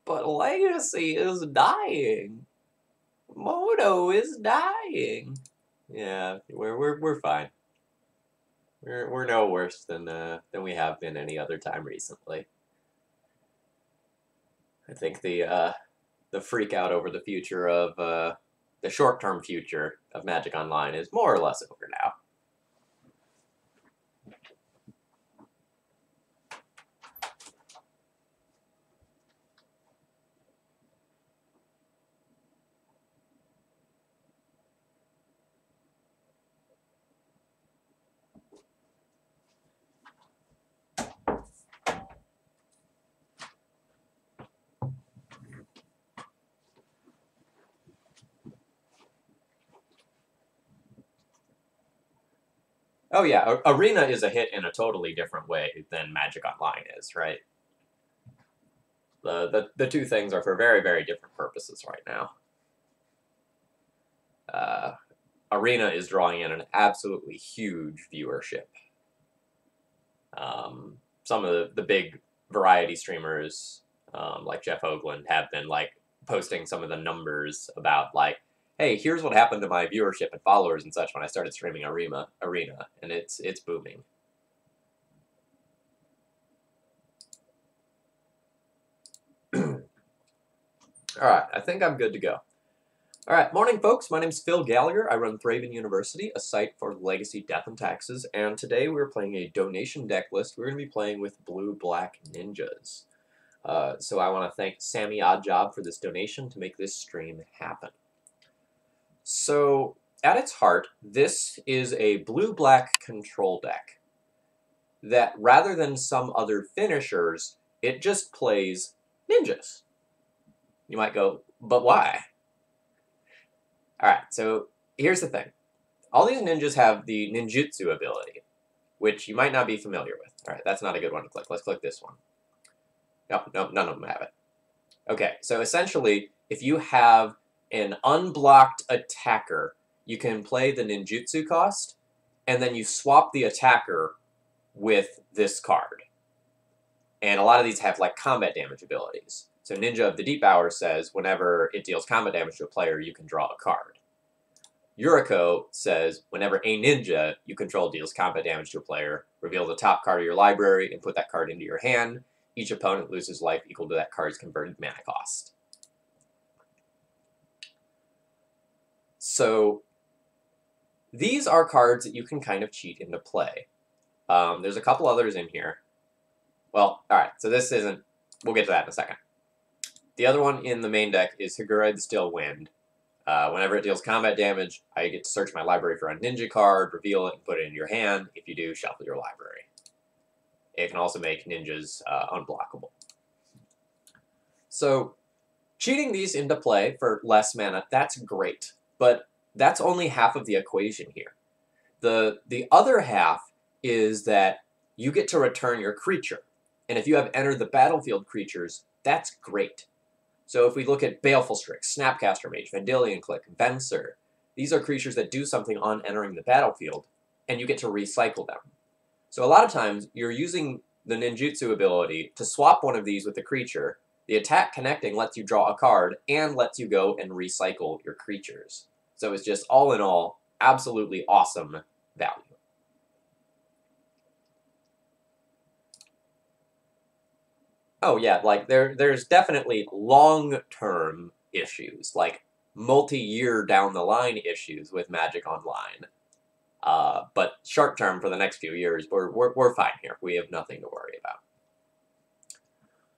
But Legacy is dying. Moto is dying. Yeah, we're fine. We're no worse than we have been any other time recently. I think the freak out over the future of the short-term future of Magic Online is more or less over now. Oh yeah, Arena is a hit in a totally different way than Magic Online is, right? The two things are for very, very different purposes right now. Arena is drawing in an absolutely huge viewership. Some of the big variety streamers, like Jeff Hoagland, have been like posting some of the numbers about like, hey, here's what happened to my viewership and followers and such when I started streaming Arena, and it's booming. All right, I think I'm good to go. All right, morning, folks. My name's Phil Gallagher. I run Thraben University, a site for legacy, death, and taxes, and today we're playing a donation deck list. We're going to be playing with blue-black ninjas. So I want to thank Sammy Oddjob for this donation to make this stream happen. So, at its heart, this is a blue-black control deck that, rather than some other finishers, it just plays ninjas. You might go, but why? Alright, so here's the thing. All these ninjas have the ninjutsu ability, which you might not be familiar with. Alright, that's not a good one to click. Let's click this one. Nope, none of them have it. Okay, so essentially, if you have an unblocked attacker, you can play the ninjutsu cost, and then you swap the attacker with this card. And a lot of these have like combat damage abilities. So Ninja of the Deep Hour says whenever it deals combat damage to a player, you can draw a card. Yuriko says whenever a ninja you control deals combat damage to a player, reveal the top card of your library and put that card into your hand. Each opponent loses life equal to that card's converted mana cost. So these are cards that you can kind of cheat into play. There's a couple others in here. Well, alright, so this isn't... We'll get to that in a second. The other one in the main deck is Higurae the Still Wind. Whenever it deals combat damage, I get to search my library for a ninja card, reveal it, and put it in your hand. If you do, shuffle your library. It can also make ninjas unblockable. So, cheating these into play for less mana, that's great. But that's only half of the equation here. The other half is that you get to return your creature. And if you have entered the battlefield creatures, that's great. So if we look at Baleful Strix, Snapcaster Mage, Vendilion Click, Venser, these are creatures that do something on entering the battlefield, and you get to recycle them. So a lot of times, you're using the ninjutsu ability to swap one of these with the creature. The attack connecting lets you draw a card, and lets you go and recycle your creatures. So it's just, all in all, absolutely awesome value. Oh yeah, like there's definitely long-term issues, like multi-year down the line issues with Magic Online. But short-term for the next few years, we're fine here. We have nothing to worry about.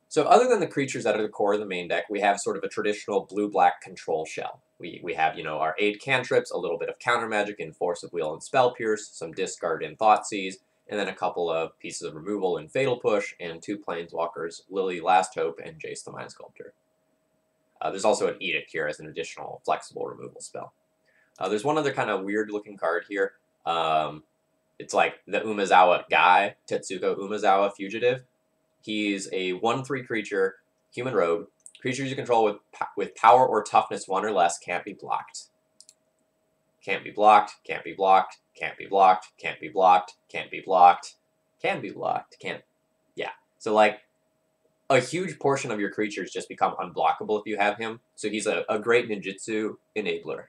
So other than the creatures that are the core of the main deck, we have sort of a traditional blue-black control shell. We have, you know, our 8 cantrips, a little bit of counter magic in Force of Will and Spell Pierce, some discard in Thoughtseize, and then a couple of pieces of removal in Fatal Push, and 2 Planeswalkers, Lily Last Hope, and Jace the Mind Sculptor. There's also an Edict here as an additional flexible removal spell. There's one other kind of weird-looking card here. It's like the Umezawa guy, Tetsuko Umezawa Fugitive. He's a 1/3 creature, human rogue. Creatures you control with power or toughness 1 or less can't be blocked. Can't be blocked, can't be blocked, can't be blocked, can't be blocked, can't be blocked, can be blocked, can't... Yeah. So, like, a huge portion of your creatures just become unblockable if you have him. So he's a great ninjutsu enabler.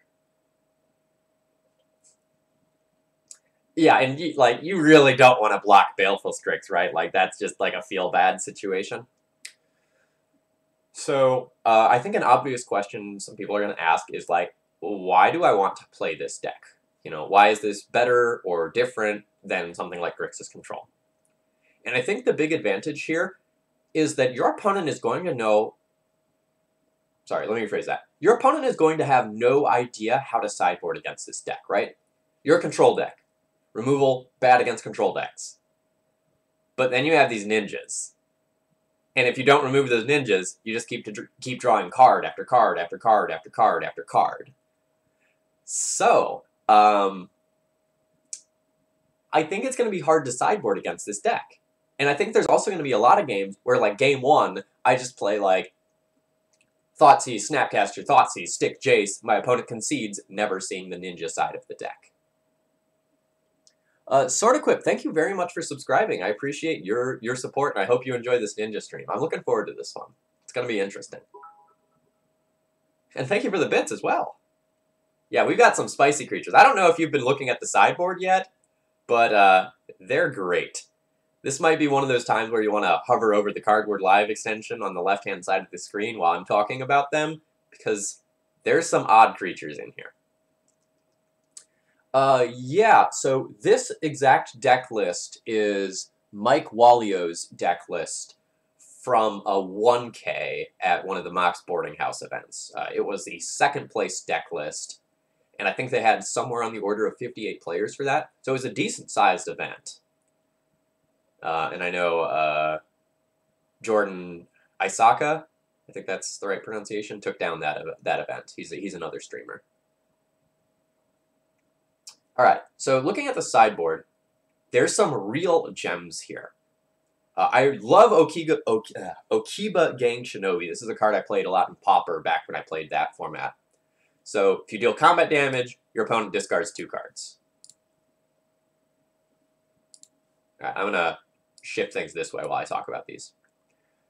Yeah, and you really don't want to block Baleful Strix, right? Like that's just like a feel bad situation. So I think an obvious question some people are going to ask is like, why do I want to play this deck? You know, why is this better or different than something like Grixis Control? And I think the big advantage here is that your opponent is going to know. Sorry, let me rephrase that. Your opponent is going to have no idea how to sideboard against this deck, right? You're a control deck. Removal, bad against control decks. But then you have these ninjas. And if you don't remove those ninjas, you just keep drawing card after card after card after card after card. So, I think it's going to be hard to sideboard against this deck. And I think there's also going to be a lot of games where, like, game 1, I just play, like, Thoughtseize, Snapcaster, Thoughtseize, Stick Jace, my opponent concedes, never seeing the ninja side of the deck. Sword Equip, thank you very much for subscribing. I appreciate your support, and I hope you enjoy this ninja stream. I'm looking forward to this one. It's going to be interesting. And thank you for the bits as well. Yeah, we've got some spicy creatures. I don't know if you've been looking at the sideboard yet, but they're great. This might be one of those times where you want to hover over the Cardboard Live extension on the left-hand side of the screen while I'm talking about them, because there's some odd creatures in here. Yeah, so this exact deck list is Mike Wallio's deck list from a 1K at one of the Mox Boarding House events. It was the second place deck list, and I think they had somewhere on the order of 58 players for that, so it was a decent-sized event. And I know Jordan Isaka, I think that's the right pronunciation, took down that event. He's another streamer. All right, so looking at the sideboard, there's some real gems here. I love Okiba Gang Shinobi. This is a card I played a lot in Pauper back when I played that format. So if you deal combat damage, your opponent discards 2 cards. All right, I'm going to shift things this way while I talk about these.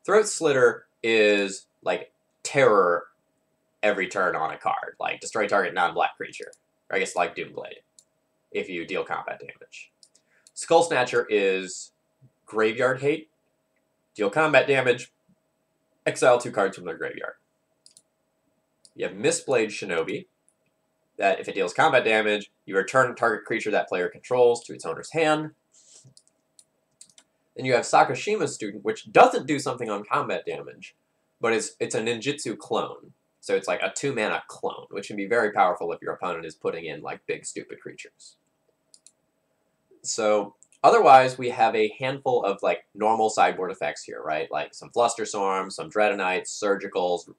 Throat Slitter is like terror every turn on a card. Like destroy target non-black creature. Or I guess like Doomblade, if you deal combat damage. Skull Snatcher is graveyard hate. Deal combat damage, exile 2 cards from their graveyard. You have Mistblade Shinobi, that if it deals combat damage, you return a target creature that player controls to its owner's hand. Then you have Sakashima's Student, which doesn't do something on combat damage, but it's a ninjutsu clone. So it's like a 2-mana clone, which can be very powerful if your opponent is putting in like big stupid creatures. So otherwise, we have a handful of like normal sideboard effects here, right? Like some Flusterstorms, some Dreadonites, Surgicals,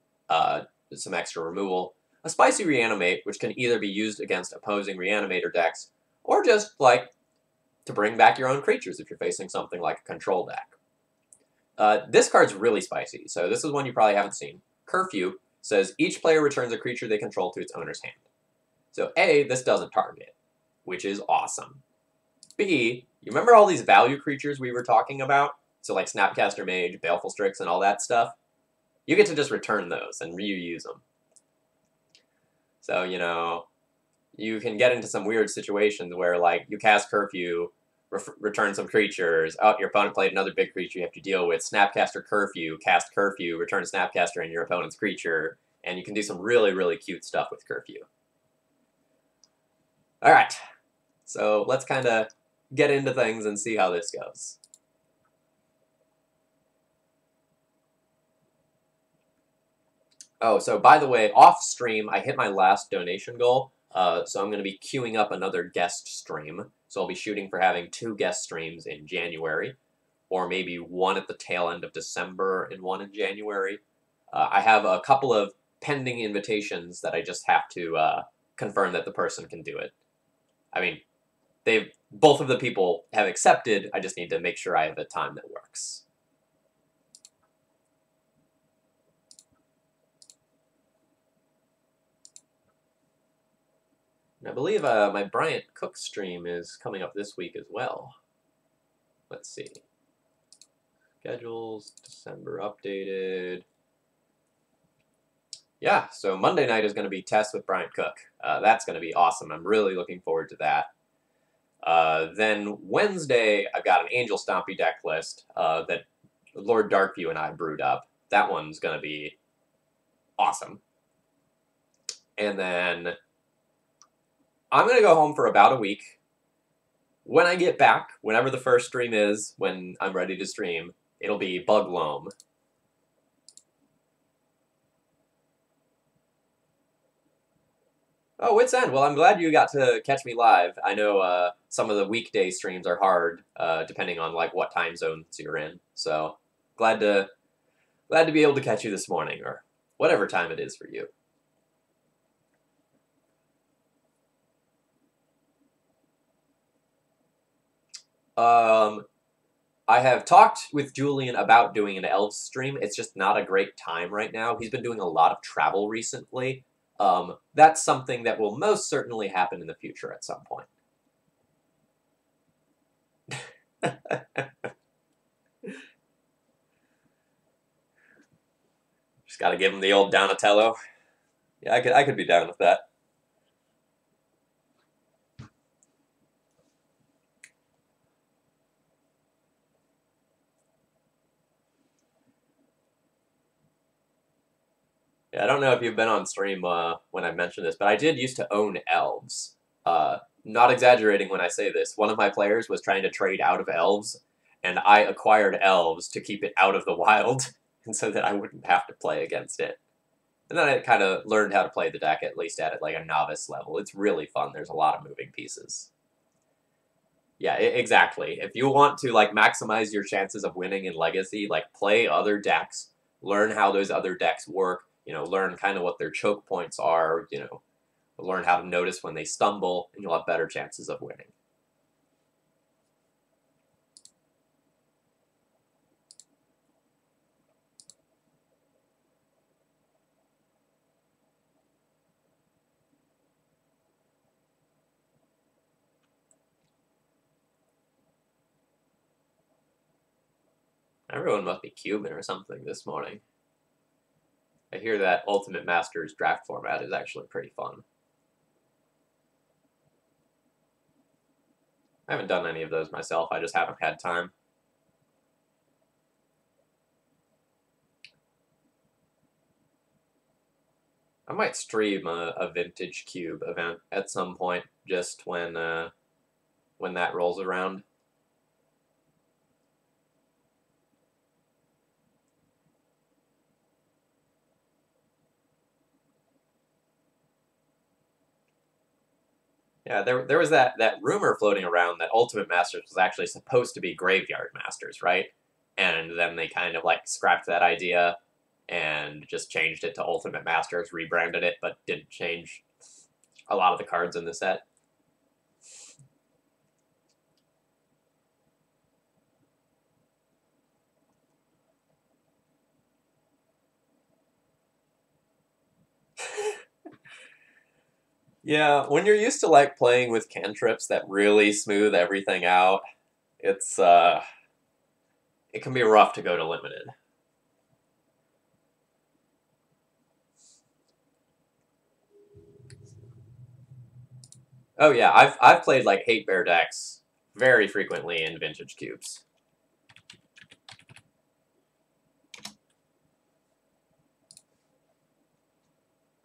some extra removal. A Spicy Reanimate, which can either be used against opposing Reanimator decks, or just like to bring back your own creatures if you're facing something like a control deck. This card's really spicy, so this is one you probably haven't seen. Curfew says each player returns a creature they control to its owner's hand. So A, this doesn't target, which is awesome. B, you remember all these value creatures we were talking about? So like Snapcaster Mage, Baleful Strix, and all that stuff? You get to just return those and reuse them. So, you know, you can get into some weird situations where, like, you cast Curfew, return some creatures, oh, your opponent played another big creature you have to deal with, Snapcaster Curfew, cast Curfew, return Snapcaster and your opponent's creature, and you can do some really, really cute stuff with Curfew. Alright, so let's kind of get into things and see how this goes. Oh, so by the way, off stream, I hit my last donation goal, so I'm going to be queuing up another guest stream. So I'll be shooting for having 2 guest streams in January, or maybe one at the tail end of December and one in January. I have a couple of pending invitations that I just have to confirm that the person can do it. I mean, both of the people have accepted, I just need to make sure I have a time that works. And I believe my Bryant Cook stream is coming up this week as well. Let's see. Schedules, December updated. Yeah, so Monday night is going to be Test with Brian Cook. That's going to be awesome. I'm really looking forward to that. Then Wednesday, I've got an Angel Stompy deck list that Lord Darkview and I brewed up. That one's going to be awesome. And then I'm going to go home for about a week. When I get back, whenever the first stream is, when I'm ready to stream, it'll be Bug Loam. Oh, Wits End. Well, I'm glad you got to catch me live. I know some of the weekday streams are hard, depending on like what time zones you're in. So glad to be able to catch you this morning, or whatever time it is for you. I have talked with Julian about doing an Elves stream. It's just not a great time right now. He's been doing a lot of travel recently. That's something that will most certainly happen in the future at some point. Just got to give him the old Donatello. Yeah, I could be down with that. Yeah, I don't know if you've been on stream when I mentioned this, but I did used to own elves. Not exaggerating when I say this. One of my players was trying to trade out of elves, and I acquired elves to keep it out of the wild, and so that I wouldn't have to play against it. And then I kind of learned how to play the deck, at least at like a novice level. It's really fun. There's a lot of moving pieces. Yeah, exactly. If you want to like maximize your chances of winning in Legacy, like play other decks, learn how those other decks work, learn kind of what their choke points are, learn how to notice when they stumble, and you'll have better chances of winning. Everyone must be Cuban or something this morning. I hear that Ultimate Masters draft format is actually pretty fun. I haven't done any of those myself, I just haven't had time. I might stream a Vintage Cube event at some point, just when that rolls around. Yeah, there was that rumor floating around that Ultimate Masters was actually supposed to be Graveyard Masters, right? And then they kind of like scrapped that idea and just changed it to Ultimate Masters, rebranded it, but didn't change a lot of the cards in the set. Yeah, when you're used to like playing with cantrips that really smooth everything out, it can be rough to go to limited. Oh yeah, I've played like Hate Bear decks very frequently in Vintage Cubes.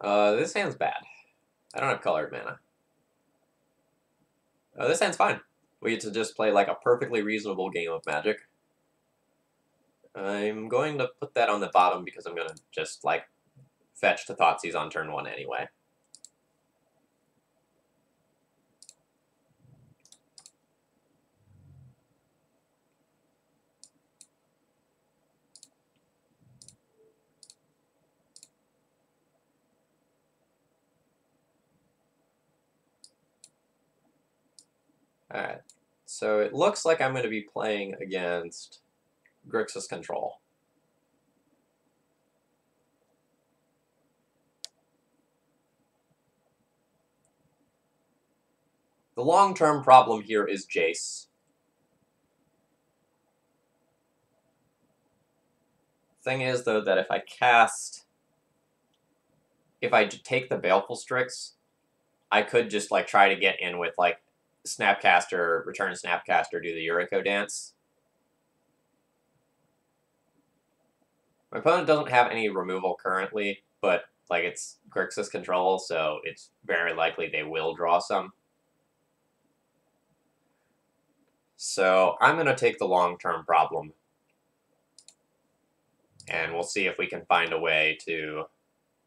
This hand's bad. I don't have colored mana. Oh, this hand's fine. We get to just play like a perfectly reasonable game of Magic. I'm going to put that on the bottom because I'm going to just like fetch to Thoughtseize on turn 1 anyway. Alright, so it looks like I'm going to be playing against Grixis Control. The long-term problem here is Jace. Thing is, though, that if I take the Baleful Strix, I could just like try to get in with like Snapcaster, return Snapcaster, do the Yuriko dance. My opponent doesn't have any removal currently, but like it's Grixis control, so it's very likely they will draw some. So I'm going to take the long-term problem, and we'll see if we can find a way to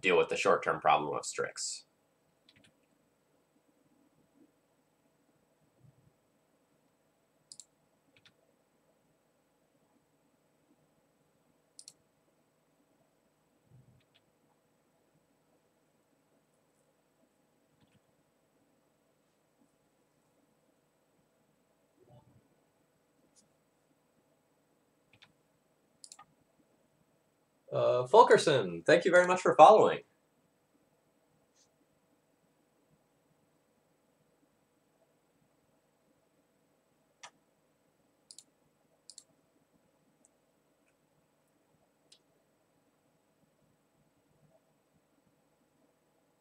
deal with the short-term problem of Strix. Fulkerson, thank you very much for following.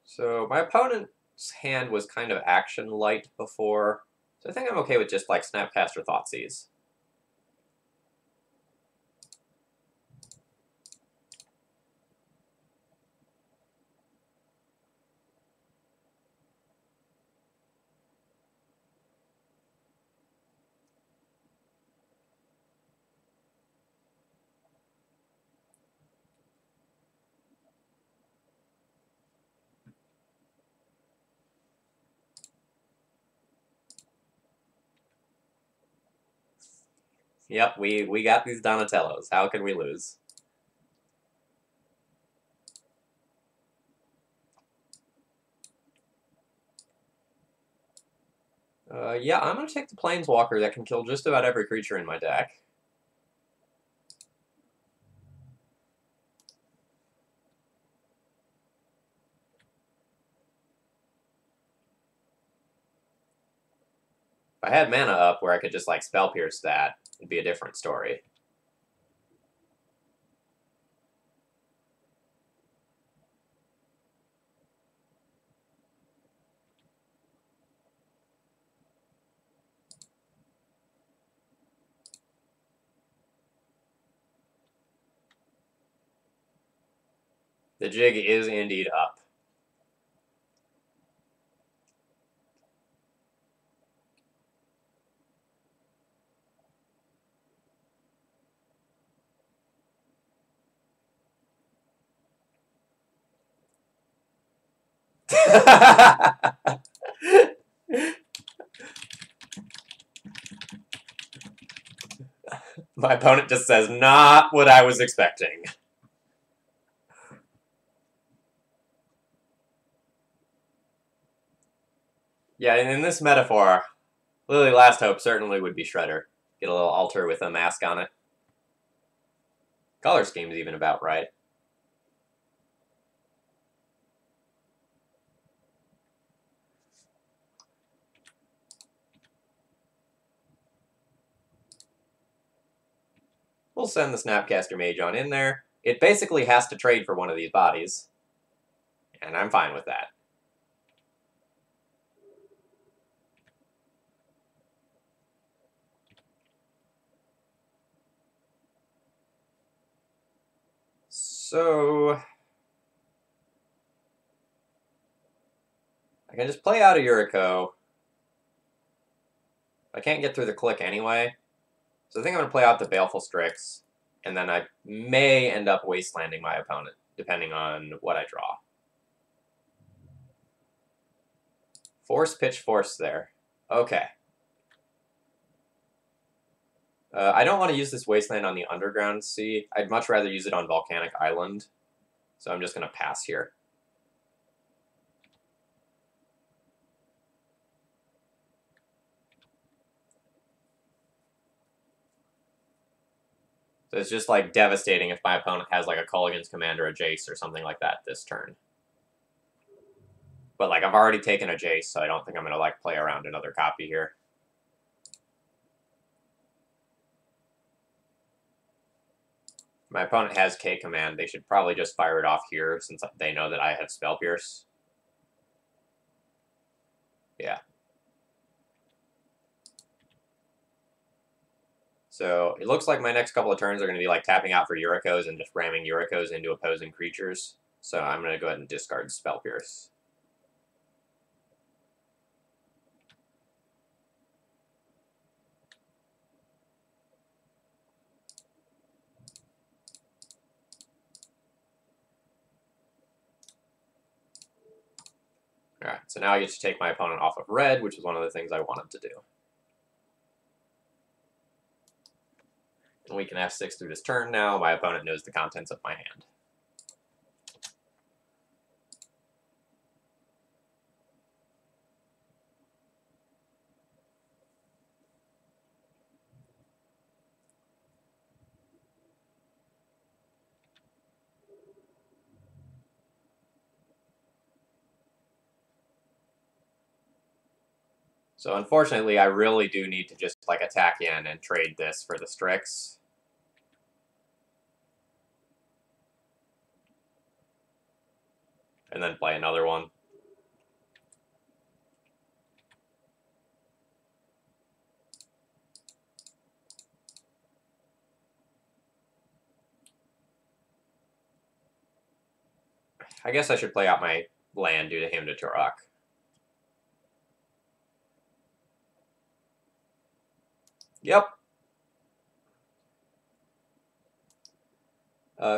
So my opponent's hand was kind of action light before, so I think I'm okay with just like Snapcaster Thoughtseize. Yep, we got these Donatellos. How can we lose? Yeah, I'm going to take the Planeswalker that can kill just about every creature in my deck. If I had mana up where I could just like Spell Pierce that, it'd be a different story. The jig is indeed up. My opponent just says, not what I was expecting. Yeah, and in this metaphor, Lily Last Hope certainly would be Shredder. Get a little altar with a mask on it. Color scheme's even about right. We'll send the Snapcaster Mage on in there. It basically has to trade for one of these bodies, and I'm fine with that. So I can just play out a Yuriko. I can't get through the click anyway, so I think I'm going to play out the Baleful Strix, and then I may end up wastelanding my opponent, depending on what I draw. Force, pitch, force there. Okay. I don't want to use this wasteland on the Underground Sea. I'd much rather use it on Volcanic Island, so I'm just going to pass here. So it's just like devastating if my opponent has like a Culligan's Command or a Jace or something like that this turn. But like I've already taken a Jace, so I don't think I'm going to like play around another copy here. My opponent has K command. They should probably just fire it off here since they know that I have Spell Pierce. Yeah. So it looks like my next couple of turns are going to be like tapping out for Yurikos and just ramming Yurikos into opposing creatures. So I'm going to go ahead and discard Spell Pierce. Alright, so now I get to take my opponent off of red, which is one of the things I wanted to do. And we can F6 through this turn now. My opponent knows the contents of my hand. So unfortunately, I really do need to just like attack in and trade this for the Strix. And then play another one. I guess I should play out my land due to him to Turok. Yep.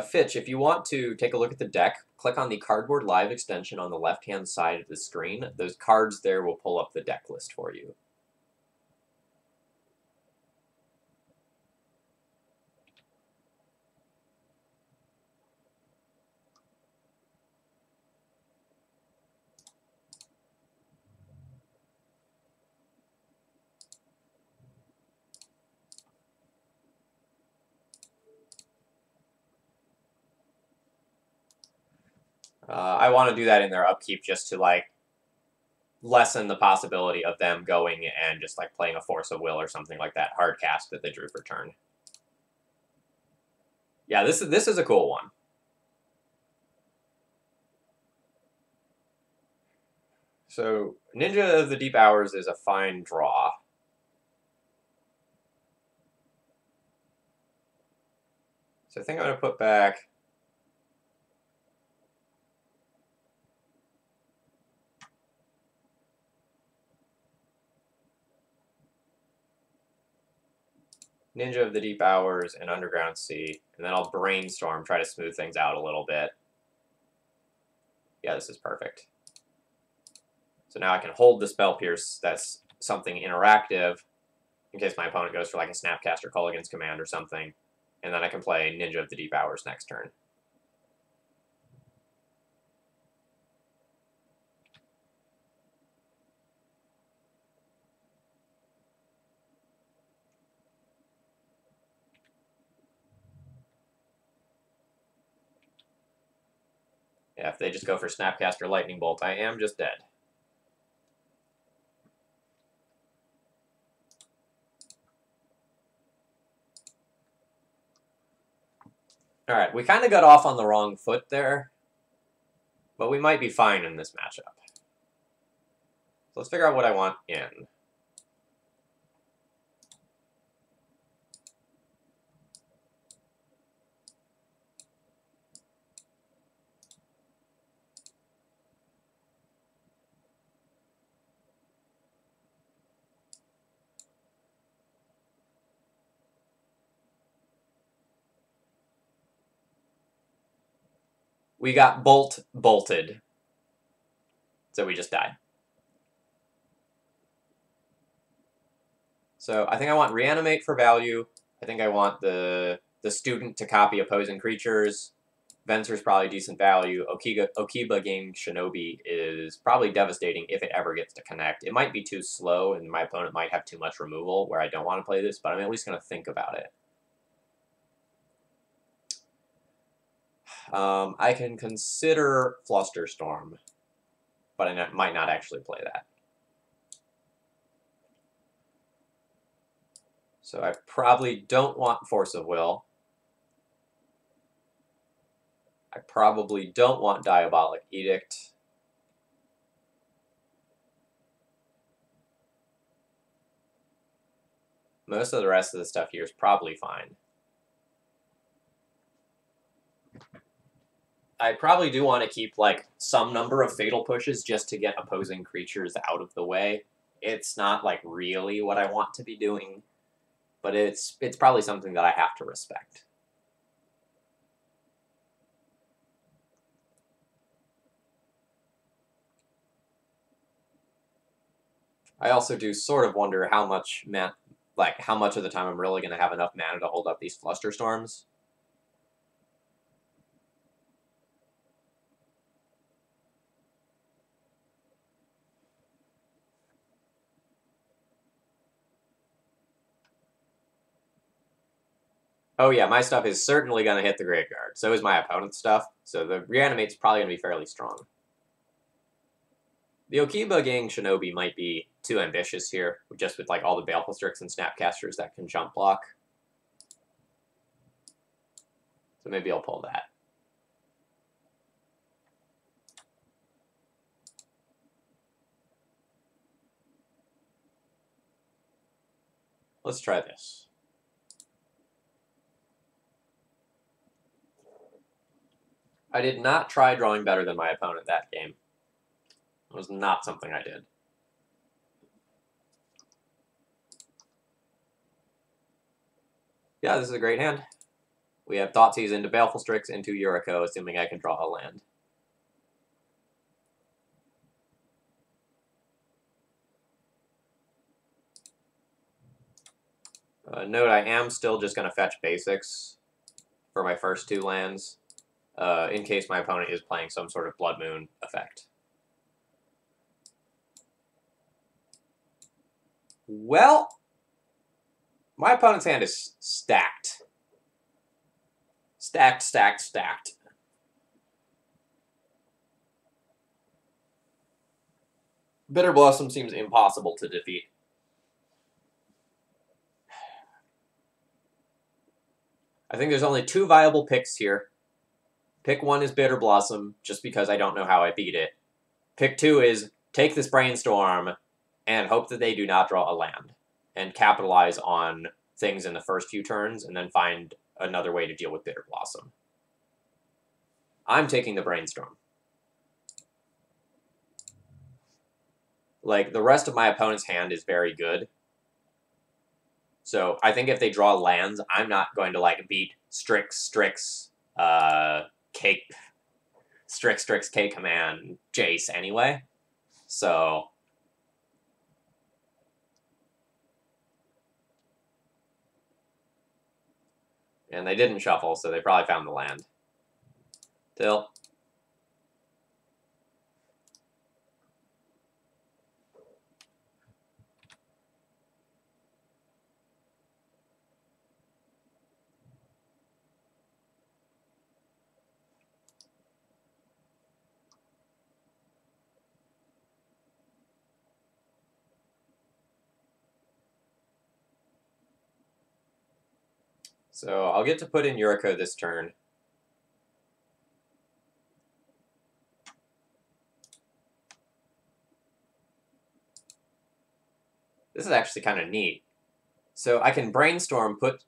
Fitch, if you want to take a look at the deck, click on the Cardboard Live extension on the left-hand side of the screen. Those cards there will pull up the deck list for you. I want to do that in their upkeep just to like lessen the possibility of them going and just like playing a Force of Will or something like that hard cast that they drew for turn. Yeah, this is a cool one. So Ninja of the Deep Hours is a fine draw. So I think I'm going to put back Ninja of the Deep Hours and Underground Sea, and then I'll brainstorm, try to smooth things out a little bit. Yeah, this is perfect. So now I can hold the Spell Pierce. That's something interactive in case my opponent goes for like a Snapcaster Culligan's Command or something. And then I can play Ninja of the Deep Hours next turn. Yeah, if they just go for Snapcaster Lightning Bolt, I am just dead. Alright, we kind of got off on the wrong foot there, but we might be fine in this matchup. So let's figure out what I want in. We got bolted. So we just died. So I think I want Reanimate for value. I think I want the student to copy opposing creatures. Venser's probably decent value. Okiba Gang Shinobi is probably devastating if it ever gets to connect. It might be too slow, and my opponent might have too much removal where I don't want to play this, but I'm at least going to think about it. I can consider Flusterstorm, but I might not actually play that. So I probably don't want Force of Will. I probably don't want Diabolic Edict. Most of the rest of the stuff here is probably fine. I probably do want to keep, like, some number of fatal pushes just to get opposing creatures out of the way. It's not, like, really what I want to be doing, but it's probably something that I have to respect. I also do sort of wonder how much how much of the time I'm really going to have enough mana to hold up these Flusterstorms. Oh yeah, my stuff is certainly going to hit the graveyard. So is my opponent's stuff. So the Reanimate's probably going to be fairly strong. The Okiba Gang Shinobi might be too ambitious here, just with like all the Baleful Strix and Snapcasters that can jump block. So maybe I'll pull that. Let's try this. I did not try drawing better than my opponent that game. It was not something I did. Yeah, this is a great hand. We have Thoughtseize into Baleful Strix into Yuriko, assuming I can draw a land. Note, I am still just going to fetch basics for my first two lands, in case my opponent is playing some sort of Blood Moon effect. Well, my opponent's hand is stacked. Stacked, stacked, stacked. Bitter Blossom seems impossible to defeat. I think there's only two viable picks here. Pick one is Bitter Blossom, just because I don't know how I beat it. Pick two is take this Brainstorm and hope that they do not draw a land, and capitalize on things in the first few turns, and then find another way to deal with Bitter Blossom. I'm taking the Brainstorm. Like, the rest of my opponent's hand is very good. So I think if they draw lands, I'm not going to, like, beat Strix, K Command, Jace anyway. So and they didn't shuffle, so they probably found the land. Till. So I'll get to put in Yuriko this turn. This is actually kind of neat. So I can Brainstorm, put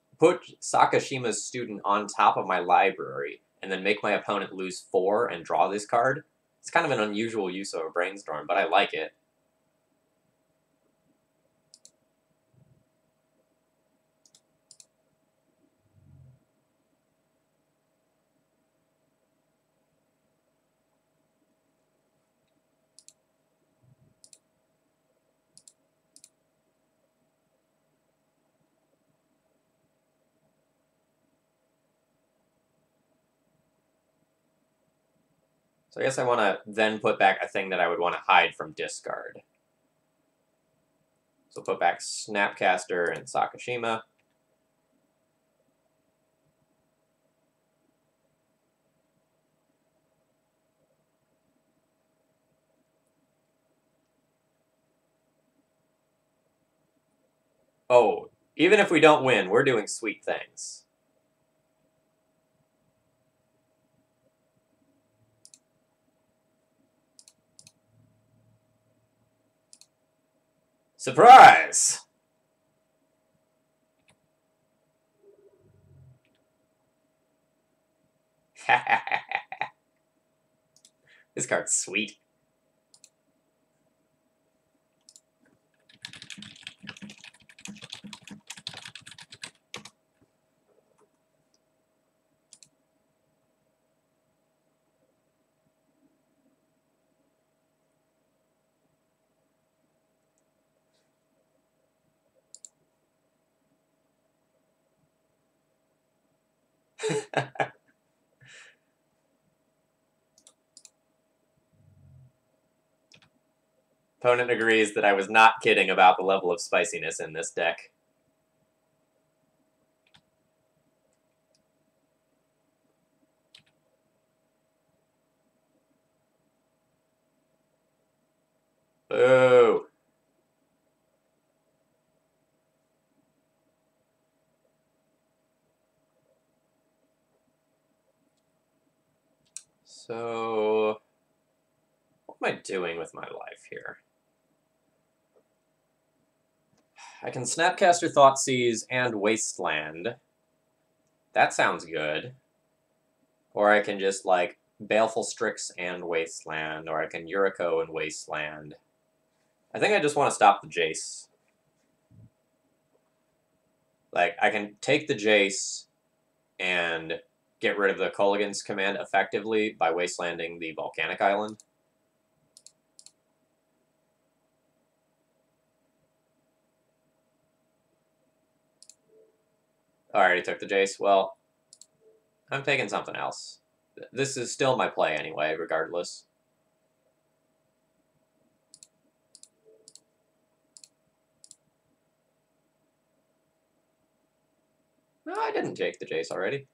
Sakashima's Student on top of my library, and then make my opponent lose 4 and draw this card. It's kind of an unusual use of a Brainstorm, but I like it. So I guess I want to then put back a thing that I would want to hide from discard. So put back Snapcaster and Sakashima. Oh, even if we don't win, we're doing sweet things. Surprise! This card's sweet. Opponent agrees that I was not kidding about the level of spiciness in this deck. Boo! So, what am I doing with my life here? I can Snapcaster Thoughtseize and Wasteland. That sounds good. Or I can just, like, Baleful Strix and Wasteland, or I can Yuriko and Wasteland. I think I just want to stop the Jace. Like, I can take the Jace and get rid of the Culligan's command effectively by Wastelanding the Volcanic Island. I already took the Jace. Well, I'm taking something else. This is still my play anyway, regardless. No, I didn't take the Jace already.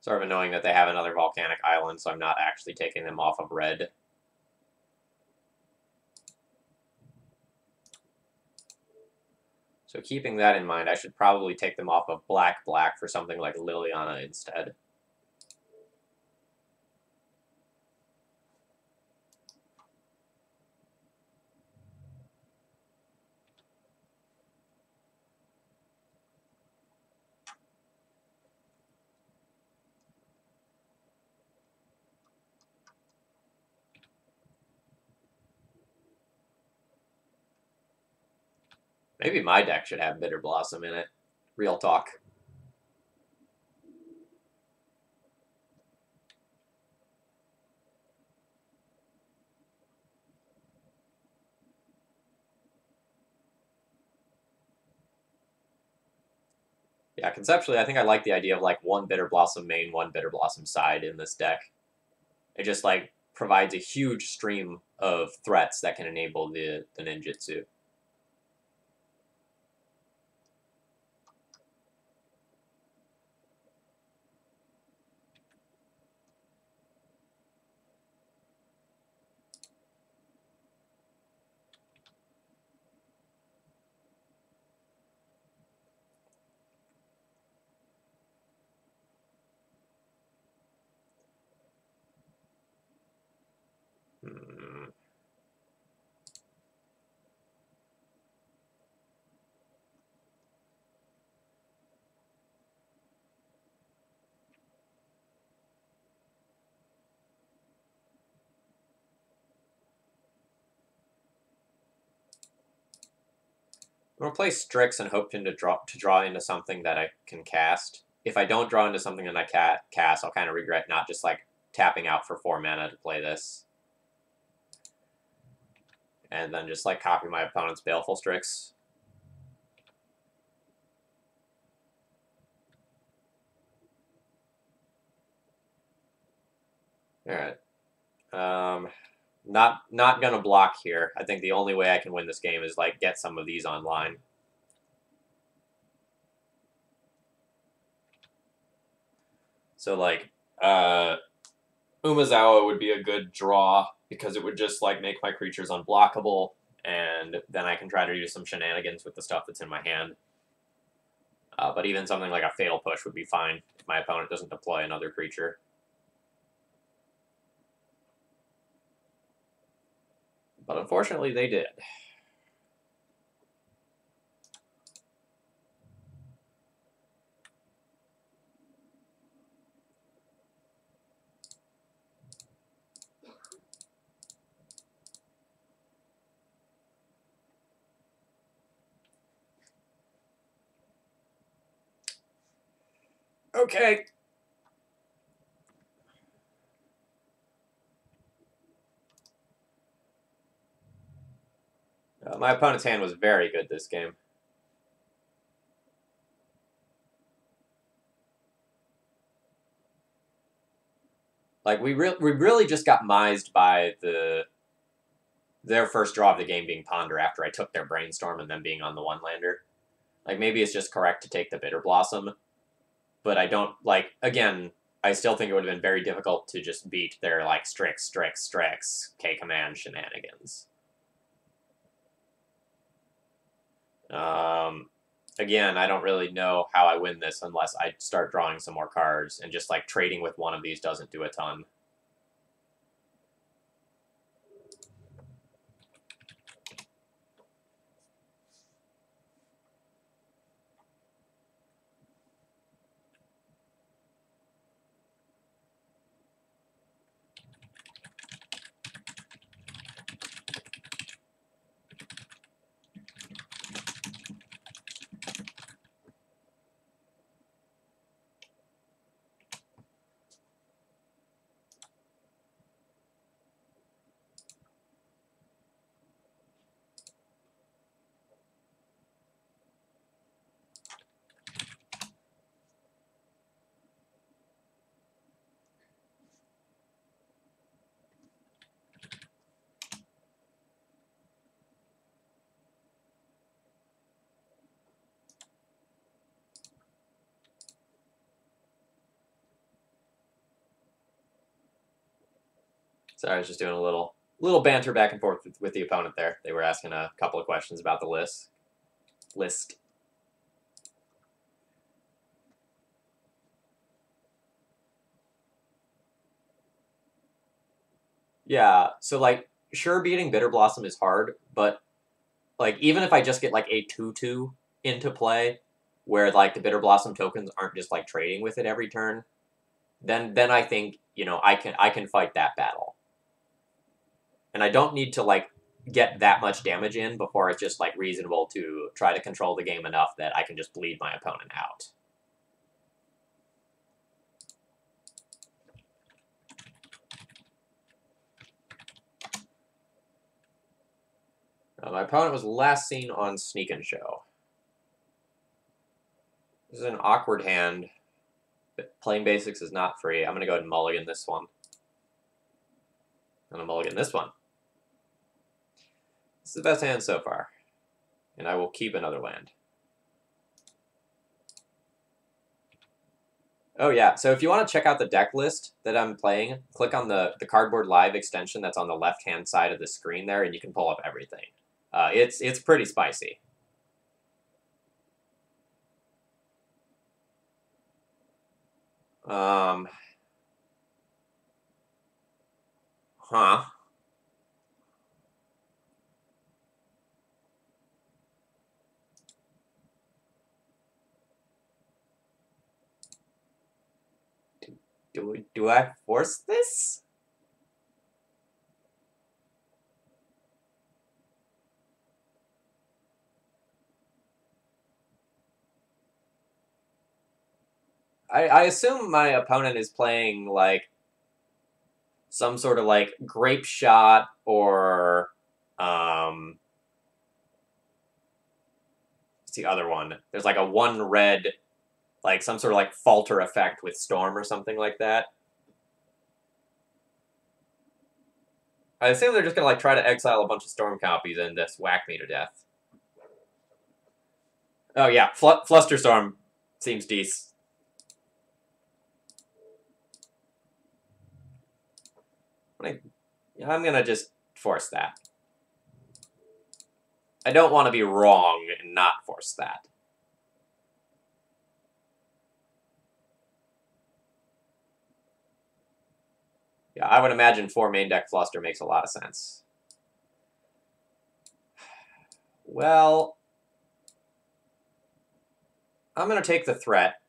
Sort of annoying that they have another volcanic island, so I'm not actually taking them off of red. So keeping that in mind, I should probably take them off of black-black for something like Liliana instead. Maybe my deck should have Bitter Blossom in it. Real talk. Yeah, conceptually, I think I like the idea of, like, one Bitter Blossom main, one Bitter Blossom side in this deck. It just, like, provides a huge stream of threats that can enable the ninjutsu. Hmm. I'm gonna play Strix and hope to draw into something that I can cast. If I don't draw into something that I cast, I'll kind of regret not just, like, tapping out for 4 mana to play this. And then just, like, copy my opponent's Baleful Strix. Alright. Not gonna block here. I think the only way I can win this game is, like, get some of these online. So, like, Umezawa would be a good draw because it would just, like, make my creatures unblockable, and then I can try to do some shenanigans with the stuff that's in my hand. But even something like a Fatal Push would be fine if my opponent doesn't deploy another creature. But unfortunately, they did. Okay. My opponent's hand was very good this game. Like, we really just got mised by their first draw of the game being Ponder after I took their Brainstorm and them being on the one-lander. Like, maybe it's just correct to take the Bitter Blossom, but I don't, like, again, I still think it would have been very difficult to just beat their, like, Strix, K-Command shenanigans. Again, I don't really know how I win this unless I start drawing some more cards, and just, like, trading with one of these doesn't do a ton. Sorry, I was just doing a little banter back and forth with the opponent there. They were asking a couple of questions about the list. Yeah, so, like, sure, beating Bitter Blossom is hard, but, like, even if I just get, like, a 2/2 into play, where, like, the Bitter Blossom tokens aren't just, like, trading with it every turn, then I think, you know, I can fight that battle. And I don't need to, like, get that much damage in before it's just, like, reasonable to try to control the game enough that I can just bleed my opponent out. My opponent was last seen on Sneak and Show. This is an awkward hand. But playing basics is not free. I'm going to go ahead and mulligan this one. I'm going to mulligan this one. This is the best hand so far. And I will keep another land. Oh yeah, so if you want to check out the deck list that I'm playing, click on the Cardboard Live extension that's on the left-hand side of the screen there, and you can pull up everything. It's pretty spicy. Huh. Do I force this? I assume my opponent is playing, like, some sort of, like, Grape Shot or, what's the other one? There's, like, a 1-red, like, some sort of, like, falter effect with Storm or something like that. I assume they're just gonna, like, try to exile a bunch of Storm copies and just whack me to death. Oh yeah, Flusterstorm seems decent. I'm gonna just force that. I don't want to be wrong and not force that. Yeah, I would imagine 4 main deck Fluster makes a lot of sense. Well, I'm going to take the threat.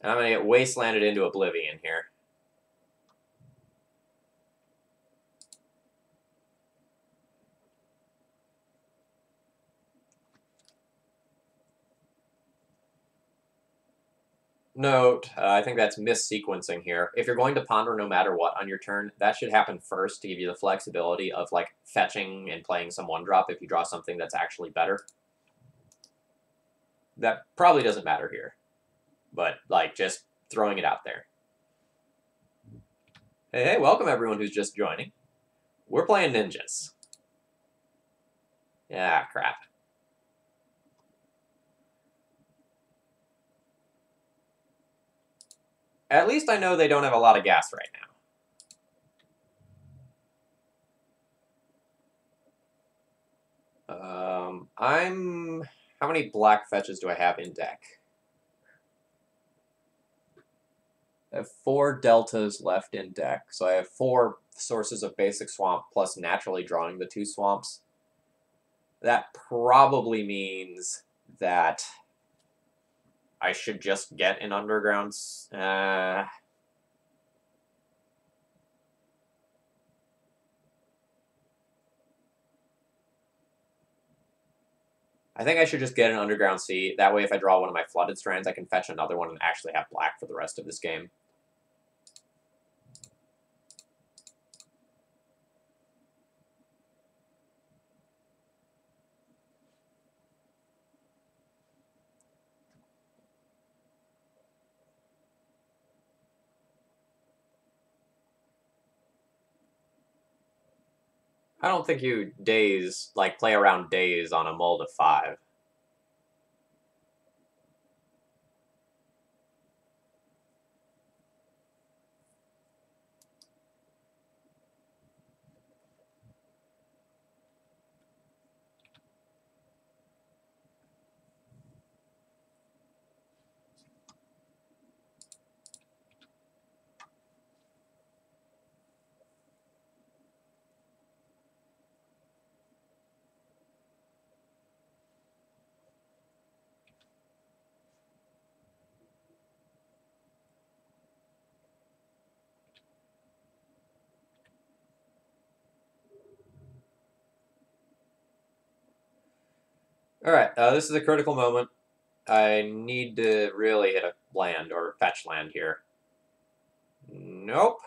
And I'm going to get Wastelanded into Oblivion here. Note, I think that's mis-sequencing here. If you're going to ponder no matter what on your turn, that should happen first to give you the flexibility of, like, fetching and playing some 1-drop if you draw something that's actually better. That probably doesn't matter here. But, like, just throwing it out there. Hey, welcome everyone who's just joining. We're playing ninjas. Yeah, crap. At least I know they don't have a lot of gas right now. How many black fetches do I have in deck? I have 4 deltas left in deck, so I have 4 sources of basic swamp plus naturally drawing the 2 swamps. That probably means that I should just get an underground. I think I should just get an underground sea. That way, if I draw one of my flooded strands, I can fetch another one and actually have black for the rest of this game. I don't think you play around days on a mold of 5. Alright, this is a critical moment. I need to really hit a land or fetch land here. Nope.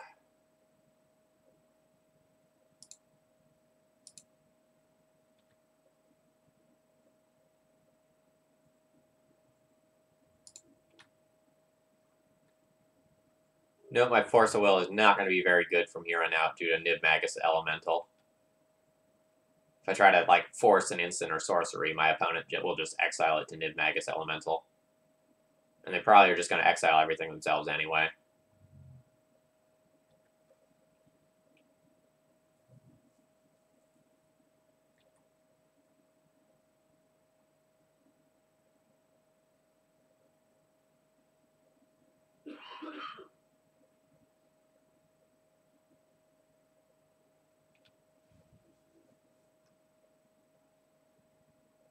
Nope, my Force of Will is not going to be very good from here on out due to Niv Magus Elemental. If I try to, like, force an instant or sorcery, my opponent will just exile it to Niv Magus Elemental. And they probably are just going to exile everything themselves anyway.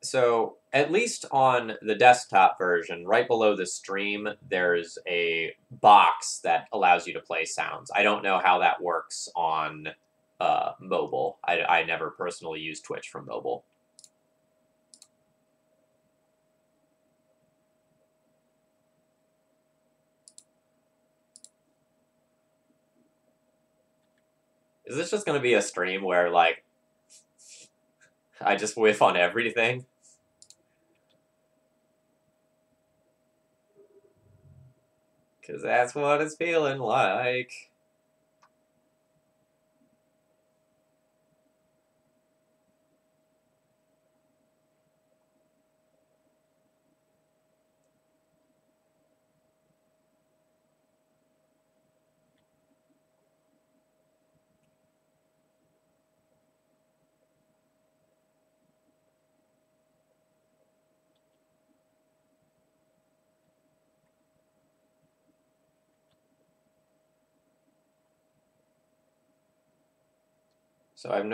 So, at least on the desktop version, right below the stream, there's a box that allows you to play sounds. I don't know how that works on mobile. I never personally use Twitch from mobile. Is this just going to be a stream where, like, I just whiff on everything? Because that's what it's feeling like. So I have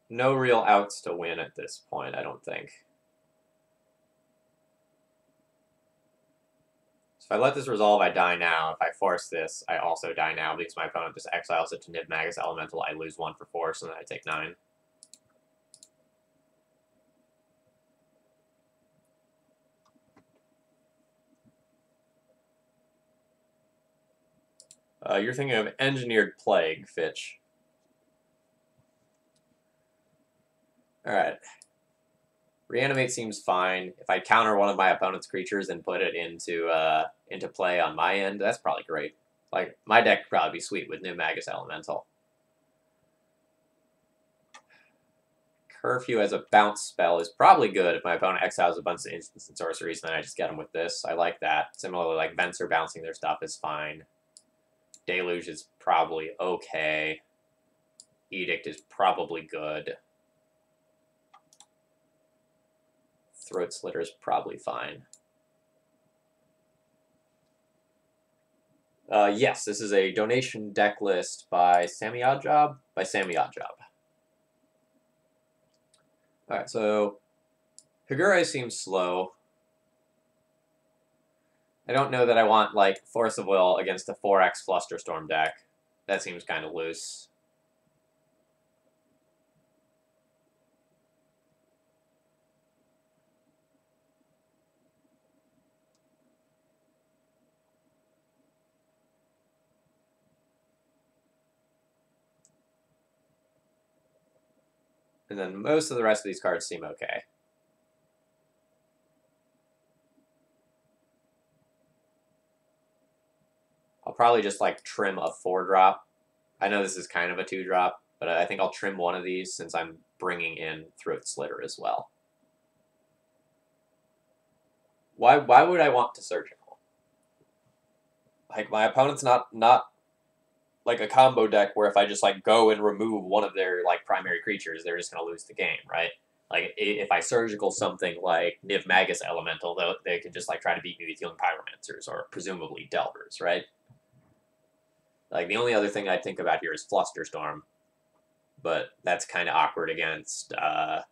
no real outs to win at this point, I don't think. So if I let this resolve, I die now. If I force this, I also die now because my opponent just exiles it to Niv Magus Elemental. I lose 1 for force, and then I take 9. You're thinking of Engineered Plague, Fitch. Alright. Reanimate seems fine. If I counter one of my opponent's creatures and put it into play on my end, that's probably great. Like, my deck could probably be sweet with Niv Magus Elemental. Curfew as a bounce spell is probably good if my opponent exiles a bunch of instants and sorceries, and then I just get them with this. I like that. Similarly, like, Venser bouncing their stuff is fine. Deluge is probably okay. Edict is probably good. Throat Slitter is probably fine. Yes, this is a donation deck list by Sammy Oddjob. Alright, so Higure seems slow. I don't know that I want, like, Force of Will against a 4x Flusterstorm deck. That seems kind of loose. And then most of the rest of these cards seem okay. I'll probably just, like, trim a 4-drop. I know this is kind of a 2-drop, but I think I'll trim one of these since I'm bringing in Throat Slitter as well. Why would I want to Surgical? Like, my opponent's not like a combo deck where if I just, like, go and remove one of their, like, primary creatures, they're just going to lose the game, right? Like, if I Surgical something like Niv Magus Elemental, though, they can just, like, try to beat me with Healing Pyromancers or presumably Delvers, right? Like, the only other thing I'd think about here is Flusterstorm, but that's kind of awkward against the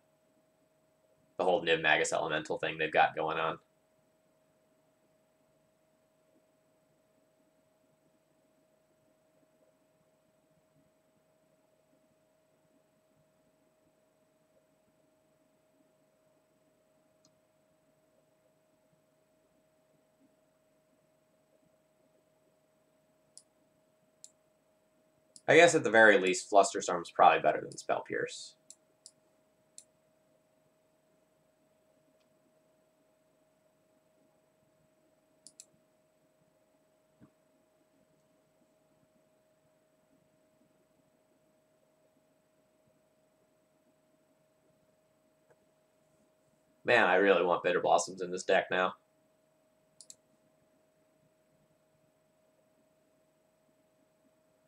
whole Niv Magus Elemental thing they've got going on. I guess at the very least, Flusterstorm's probably better than Spell Pierce. Man, I really want Bitter Blossoms in this deck now.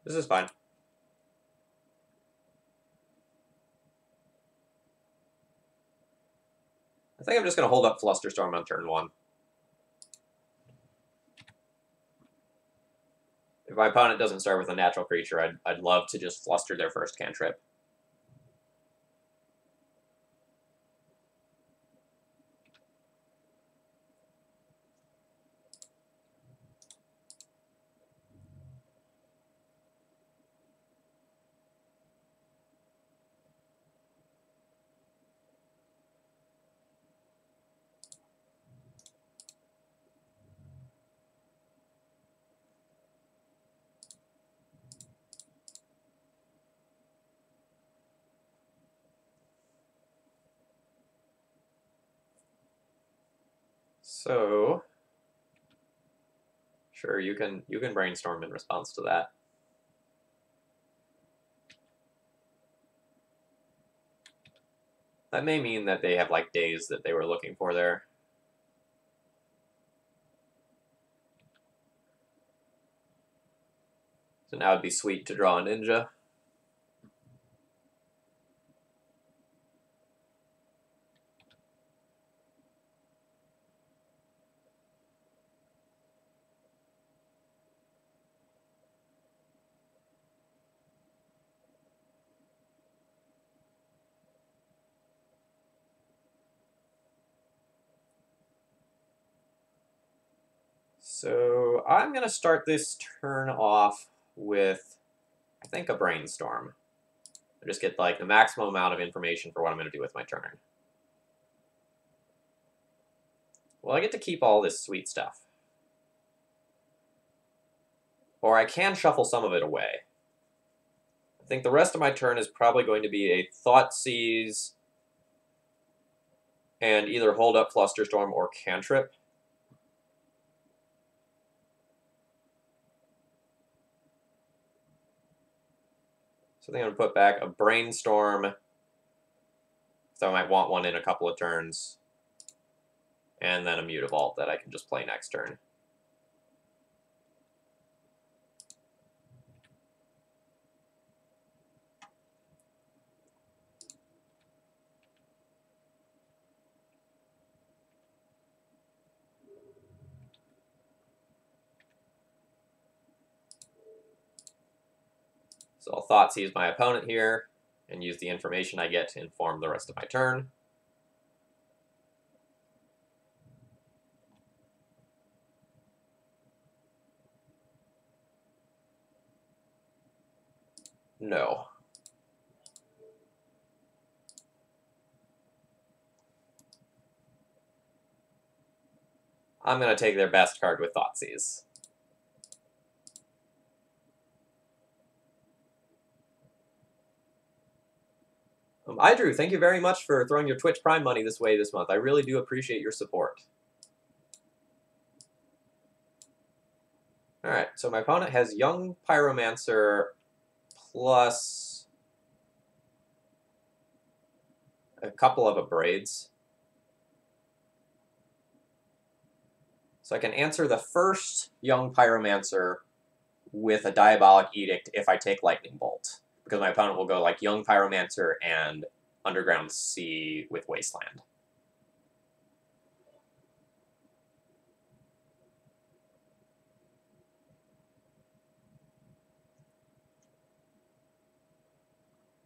This is fine. I think I'm just going to hold up Flusterstorm on turn 1. If my opponent doesn't start with a natural creature, I'd love to just fluster their first cantrip. So, sure, you can brainstorm in response to that. That may mean that they have, like, days that they were looking for there. So now it'd be sweet to draw a ninja. So I'm going to start this turn off with, I think, a brainstorm. I just get like the maximum amount of information for what I'm going to do with my turn. Well, I get to keep all this sweet stuff. Or I can shuffle some of it away. I think the rest of my turn is probably going to be a Thoughtseize and either Hold Up, Flusterstorm, or Cantrip. So I think I'm going to put back a Brainstorm, so I might want one in a couple of turns, and then a Mutavault that I can just play next turn. So I'll Thoughtseize my opponent here and use the information I get to inform the rest of my turn. No. I'm going to take their best card with Thoughtseize. Idrew, thank you very much for throwing your Twitch Prime money this way this month. I really do appreciate your support. Alright, so my opponent has Young Pyromancer plus a couple of Abrades. So I can answer the first Young Pyromancer with a Diabolic Edict if I take Lightning Bolt, because my opponent will go like Young Pyromancer and Underground Sea with Wasteland.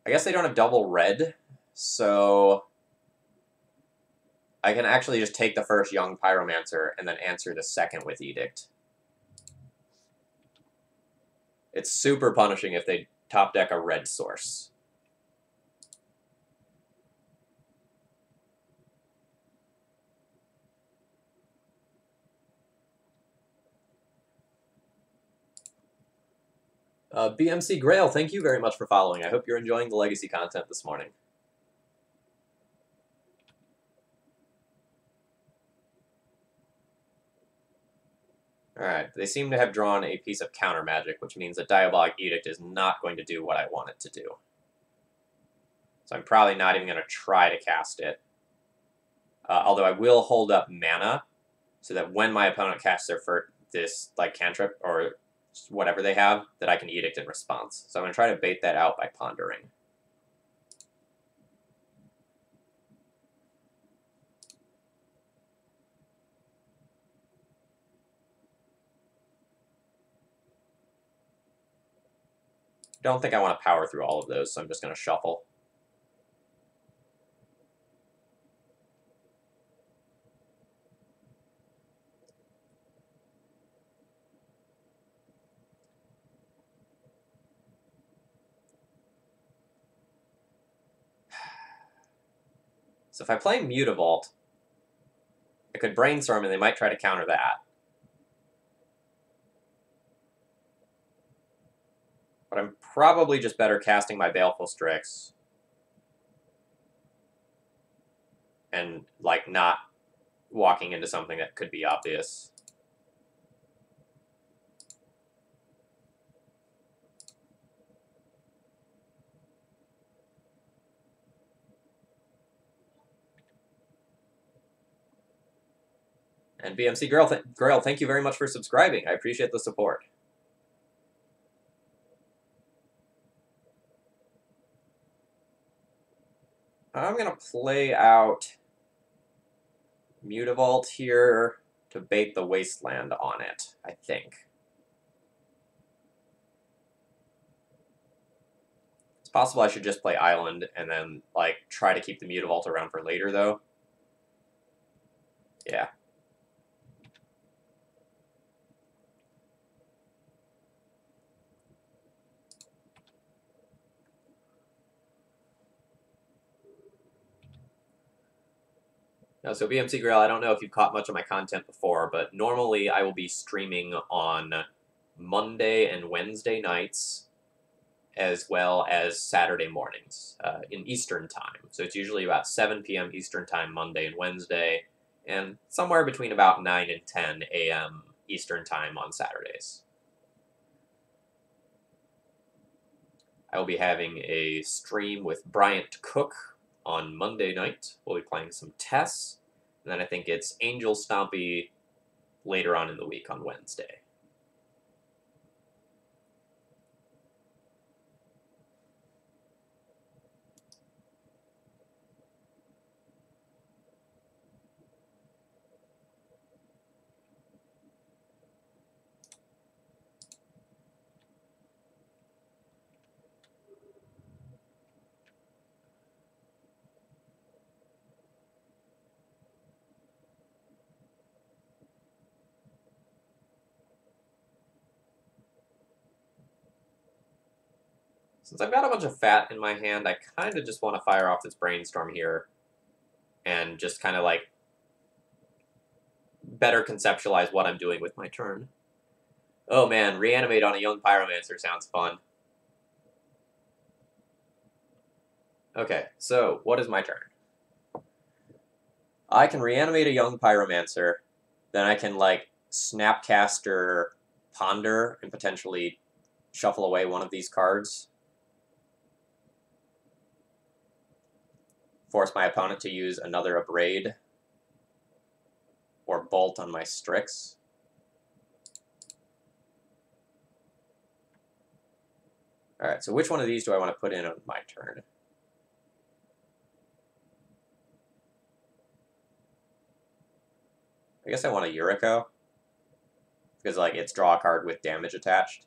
I guess they don't have double red, so I can actually just take the first Young Pyromancer and then answer the second with Edict. It's super punishing if they top deck a red source. BMC Grail, thank you very much for following. I hope you're enjoying the Legacy content this morning. Alright, they seem to have drawn a piece of counter magic, which means that Diabolic Edict is not going to do what I want it to do. So I'm probably not even going to try to cast it. Although I will hold up mana, so that when my opponent casts their this like cantrip or whatever they have, that I can Edict in response. So I'm going to try to bait that out by pondering. Don't think I want to power through all of those, so I'm just going to shuffle. So if I play Mutavault, I could Brainstorm and they might try to counter that. But I'm probably just better casting my Baleful Strix and, like, not walking into something that could be obvious. And BMC Grail, thank you very much for subscribing. I appreciate the support. I'm going to play out Mutavault here to bait the Wasteland on it, I think. It's possible I should just play Island and then, like, try to keep the Mutavault around for later, though. Yeah. So BMC Grill, I don't know if you've caught much of my content before, but normally I will be streaming on Monday and Wednesday nights, as well as Saturday mornings in Eastern Time. So it's usually about 7 p.m. Eastern Time Monday and Wednesday, and somewhere between about 9 and 10 a.m. Eastern Time on Saturdays. I will be having a stream with Bryant Cook on Monday night. We'll be playing some Tess, and then I think it's Angel Stompy later on in the week on Wednesday. Since I've got a bunch of fat in my hand, I kind of just want to fire off this brainstorm here and just kind of like better conceptualize what I'm doing with my turn. Oh man, reanimate on a young pyromancer sounds fun. Okay, so what is my turn? I can reanimate a young pyromancer, then I can like Snapcaster Ponder and potentially shuffle away one of these cards. Force my opponent to use another Abrade or Bolt on my Strix. Alright, so which one of these do I want to put in on my turn? I guess I want a Yuriko, because like it's draw a card with damage attached.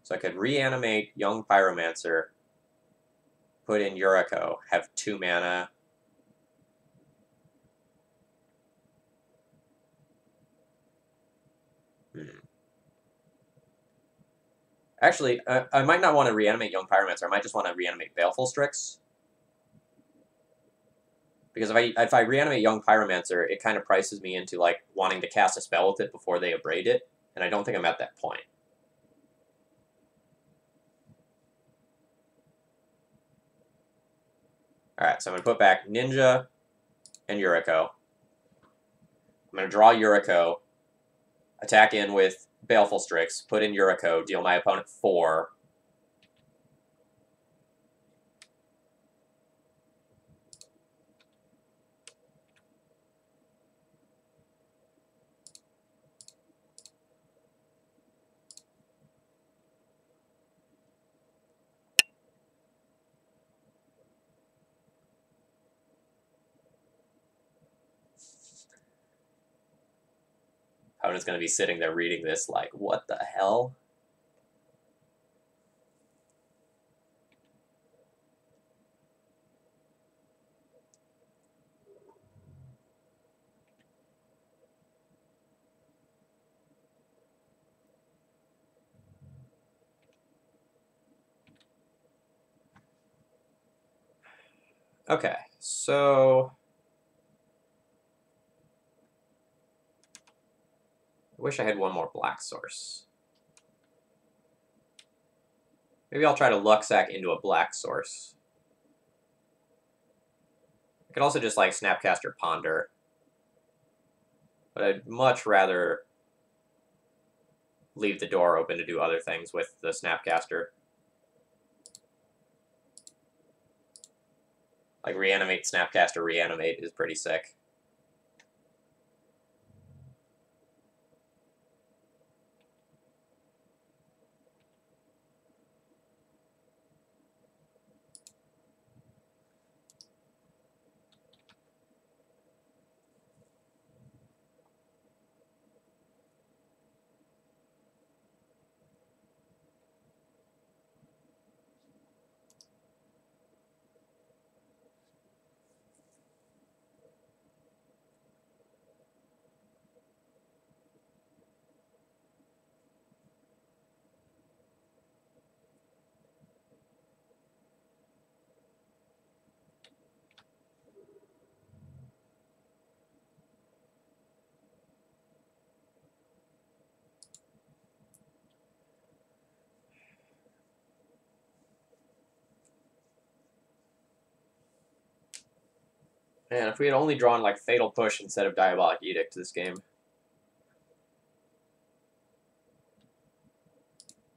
So I could reanimate Young Pyromancer, put in Yuriko, have 2 mana. Actually, I might not want to reanimate Young Pyromancer. I might just want to reanimate Baleful Strix. Because if I reanimate Young Pyromancer, it kind of prices me into like wanting to cast a spell with it before they abrade it, and I don't think I'm at that point. Alright, so I'm going to put back Ninja and Yuriko. I'm going to draw Yuriko, attack in with Baleful Strix, put in Yuriko, deal my opponent 4. Opponent's going to be sitting there reading this like, what the hell? Okay, so I wish I had one more black source. Maybe I'll try to Luxac into a black source. I could also just like Snapcaster Ponder. But I'd much rather leave the door open to do other things with the Snapcaster. Like reanimate, Snapcaster, reanimate is pretty sick. Man, if we had only drawn like Fatal Push instead of Diabolic Edict this game.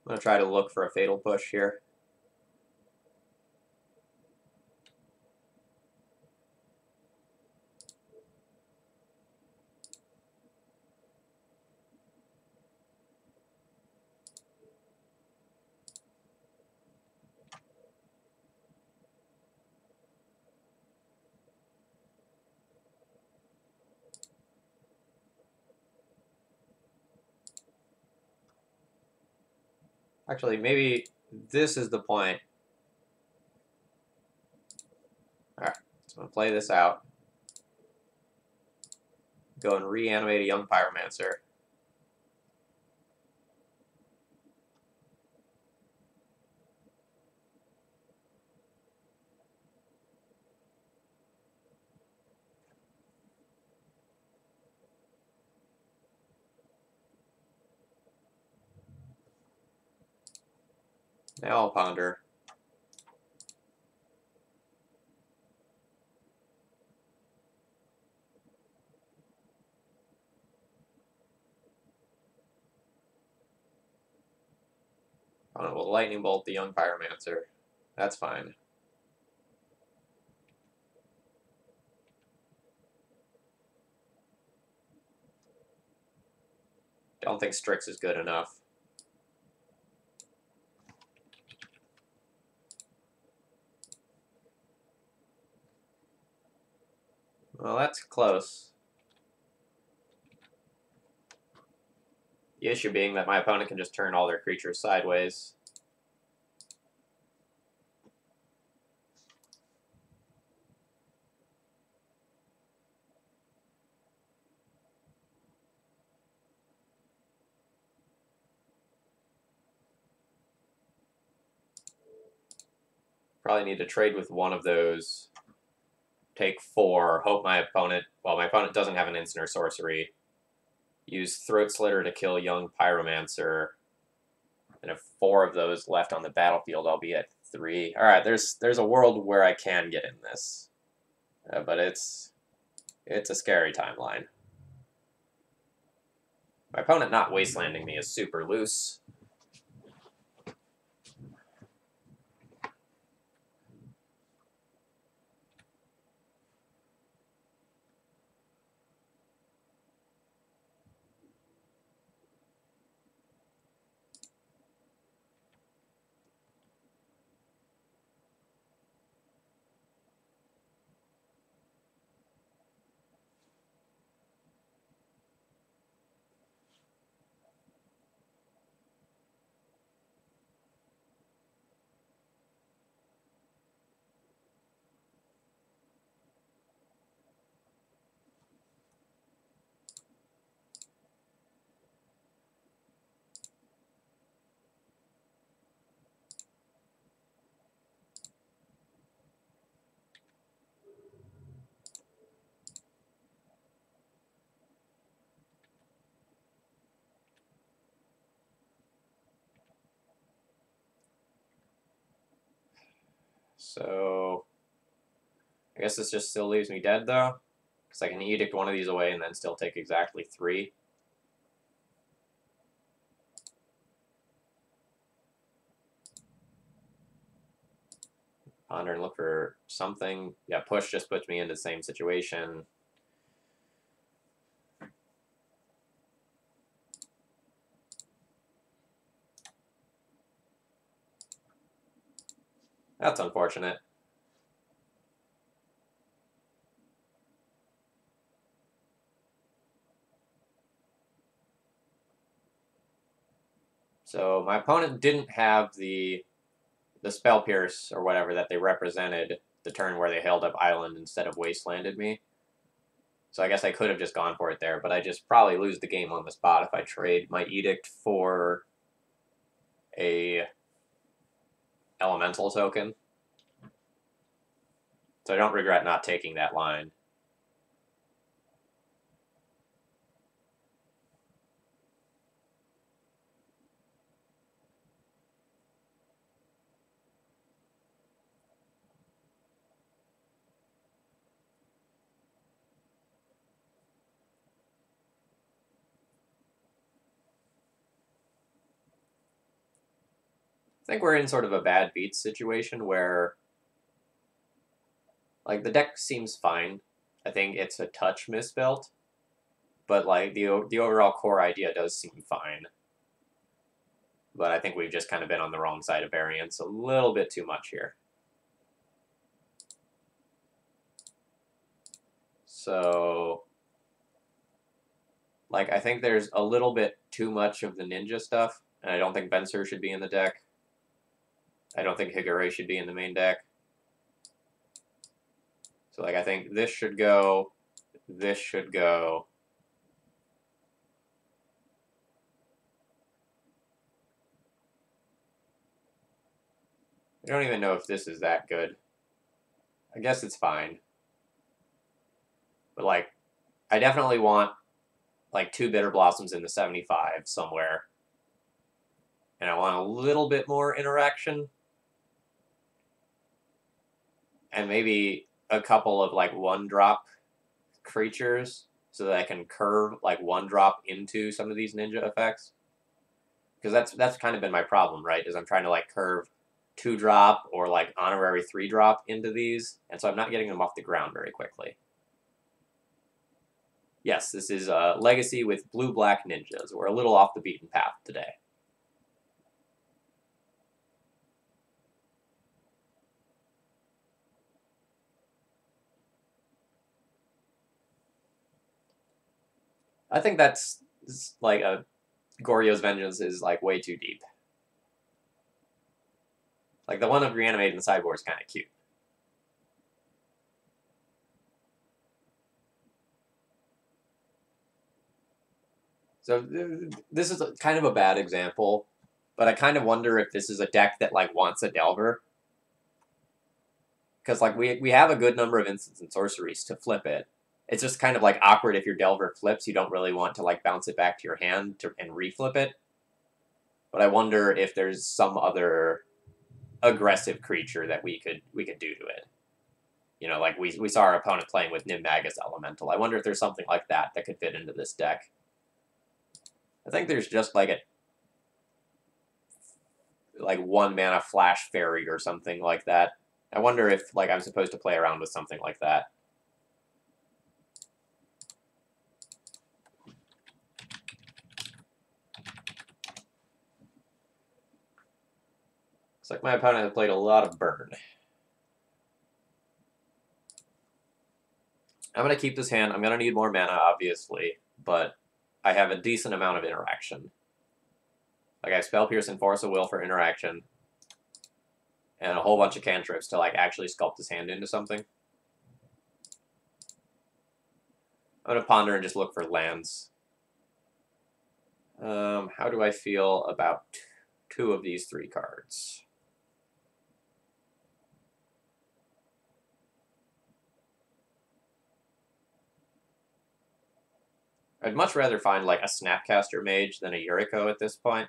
I'm gonna try to look for a Fatal Push here. Actually, maybe this is the point. Alright, so I'm gonna play this out. Go and reanimate a young Pyromancer. Now I'll ponder. Oh, we'll Lightning Bolt the young Pyromancer. That's fine. Don't think Strix is good enough. Well, that's close. The issue being that my opponent can just turn all their creatures sideways. Probably need to trade with one of those. Take 4. Hope my opponent... Well, my opponent doesn't have an instant or sorcery. Use Throat Slitter to kill young Pyromancer. And if 4 of those left on the battlefield, I'll be at 3. Alright, there's a world where I can get in this. But it's a scary timeline. My opponent not wastelanding me is super loose. So, I guess this just still leaves me dead, though. Because I can edict one of these away and then still take exactly 3. Ponder and look for something. Yeah, push just puts me into the same situation. That's unfortunate. So my opponent didn't have the Spell Pierce or whatever that they represented the turn where they held up Island instead of Wastelanded me. So I guess I could have just gone for it there, but I just probably lose the game on the spot if I trade my Edict for a Elemental token. So I don't regret not taking that line. think we're in sort of a bad beats situation where, like, the deck seems fine. I think it's a touch misbuilt, but like the overall core idea does seem fine. But I think we've just kind of been on the wrong side of variance a little bit too much here. So, like, I think there's a little bit too much of the ninja stuff, and I don't think Benser should be in the deck. I don't think Higure should be in the main deck. So, like, I think this should go, this should go. I don't even know if this is that good. I guess it's fine. But, like, I definitely want, like, 2 Bitter Blossoms in the 75 somewhere. And I want a little bit more interaction. And maybe a couple of, like, 1-drop creatures so that I can curve, like, 1-drop into some of these ninja effects. Because that's kind of been my problem, right? Is I'm trying to, like, curve 2-drop or, like, honorary 3-drop into these. And so I'm not getting them off the ground very quickly. Yes, this is Legacy with blue-black ninjas. We're a little off the beaten path today. I think that's, like, Goryo's Vengeance is, like, way too deep. Like, the one of Reanimated in the sideboard is kind of cute. So this is kind of a bad example, but I kind of wonder if this is a deck that, like, wants a Delver. Because, like, we have a good number of instants and sorceries to flip it. It's just kind of, like, awkward if your Delver flips. You don't really want to, like, bounce it back to your hand and reflip it. But I wonder if there's some other aggressive creature that we could do to it. You know, like we saw our opponent playing with Nimmagus Elemental. I wonder if there's something like that that could fit into this deck. I think there's just like a 1-mana Flash Fairy or something like that. I wonder if, like, I'm supposed to play around with something like that. Looks like my opponent has played a lot of Burn. I'm going to keep this hand. I'm going to need more mana, obviously, but I have a decent amount of interaction. Like, I have Spell Pierce and Force of Will for interaction, and a whole bunch of cantrips to, like, actually sculpt this hand into something. I'm going to ponder and just look for lands. How do I feel about 2 of these 3 cards? I'd much rather find, like, a Snapcaster Mage than a Yuriko at this point.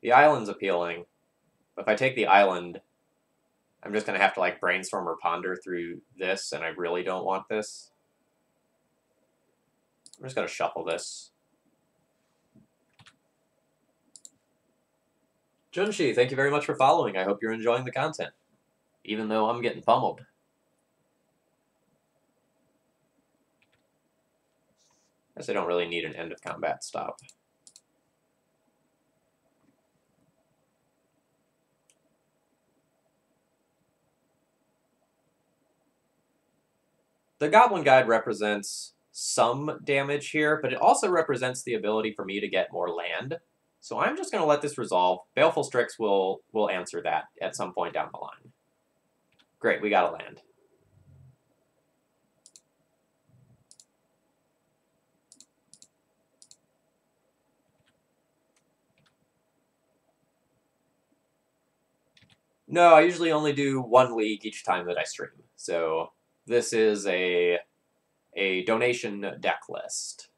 The island's appealing, but if I take the island, I'm just going to have to, like, brainstorm or ponder through this, and I really don't want this. I'm just going to shuffle this. Junshi, thank you very much for following. I hope you're enjoying the content, even though I'm getting pummeled. I guess I don't really need an end of combat stop. The Goblin Guide represents some damage here, but it also represents the ability for me to get more land. So I'm just going to let this resolve. Baleful Strix will answer that at some point down the line. Great, we got a land. No, I usually only do 1 league each time that I stream. So this is a donation deck list.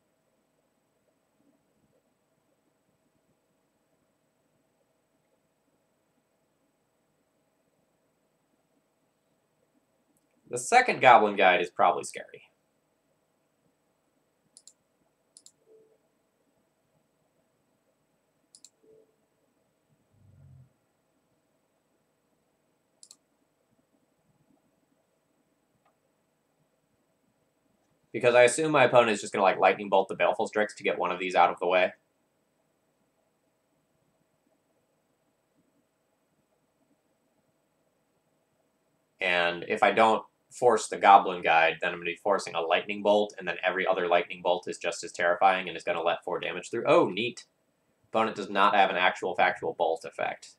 The second Goblin Guide is probably scary. Because I assume my opponent is just going to like Lightning Bolt the Baleful Strix to get one of these out of the way. And if I don't force the Goblin Guide, then I'm going to be forcing a Lightning Bolt, and then every other Lightning Bolt is just as terrifying and is going to let 4 damage through. Oh, neat. Opponent does not have an actual factual bolt effect.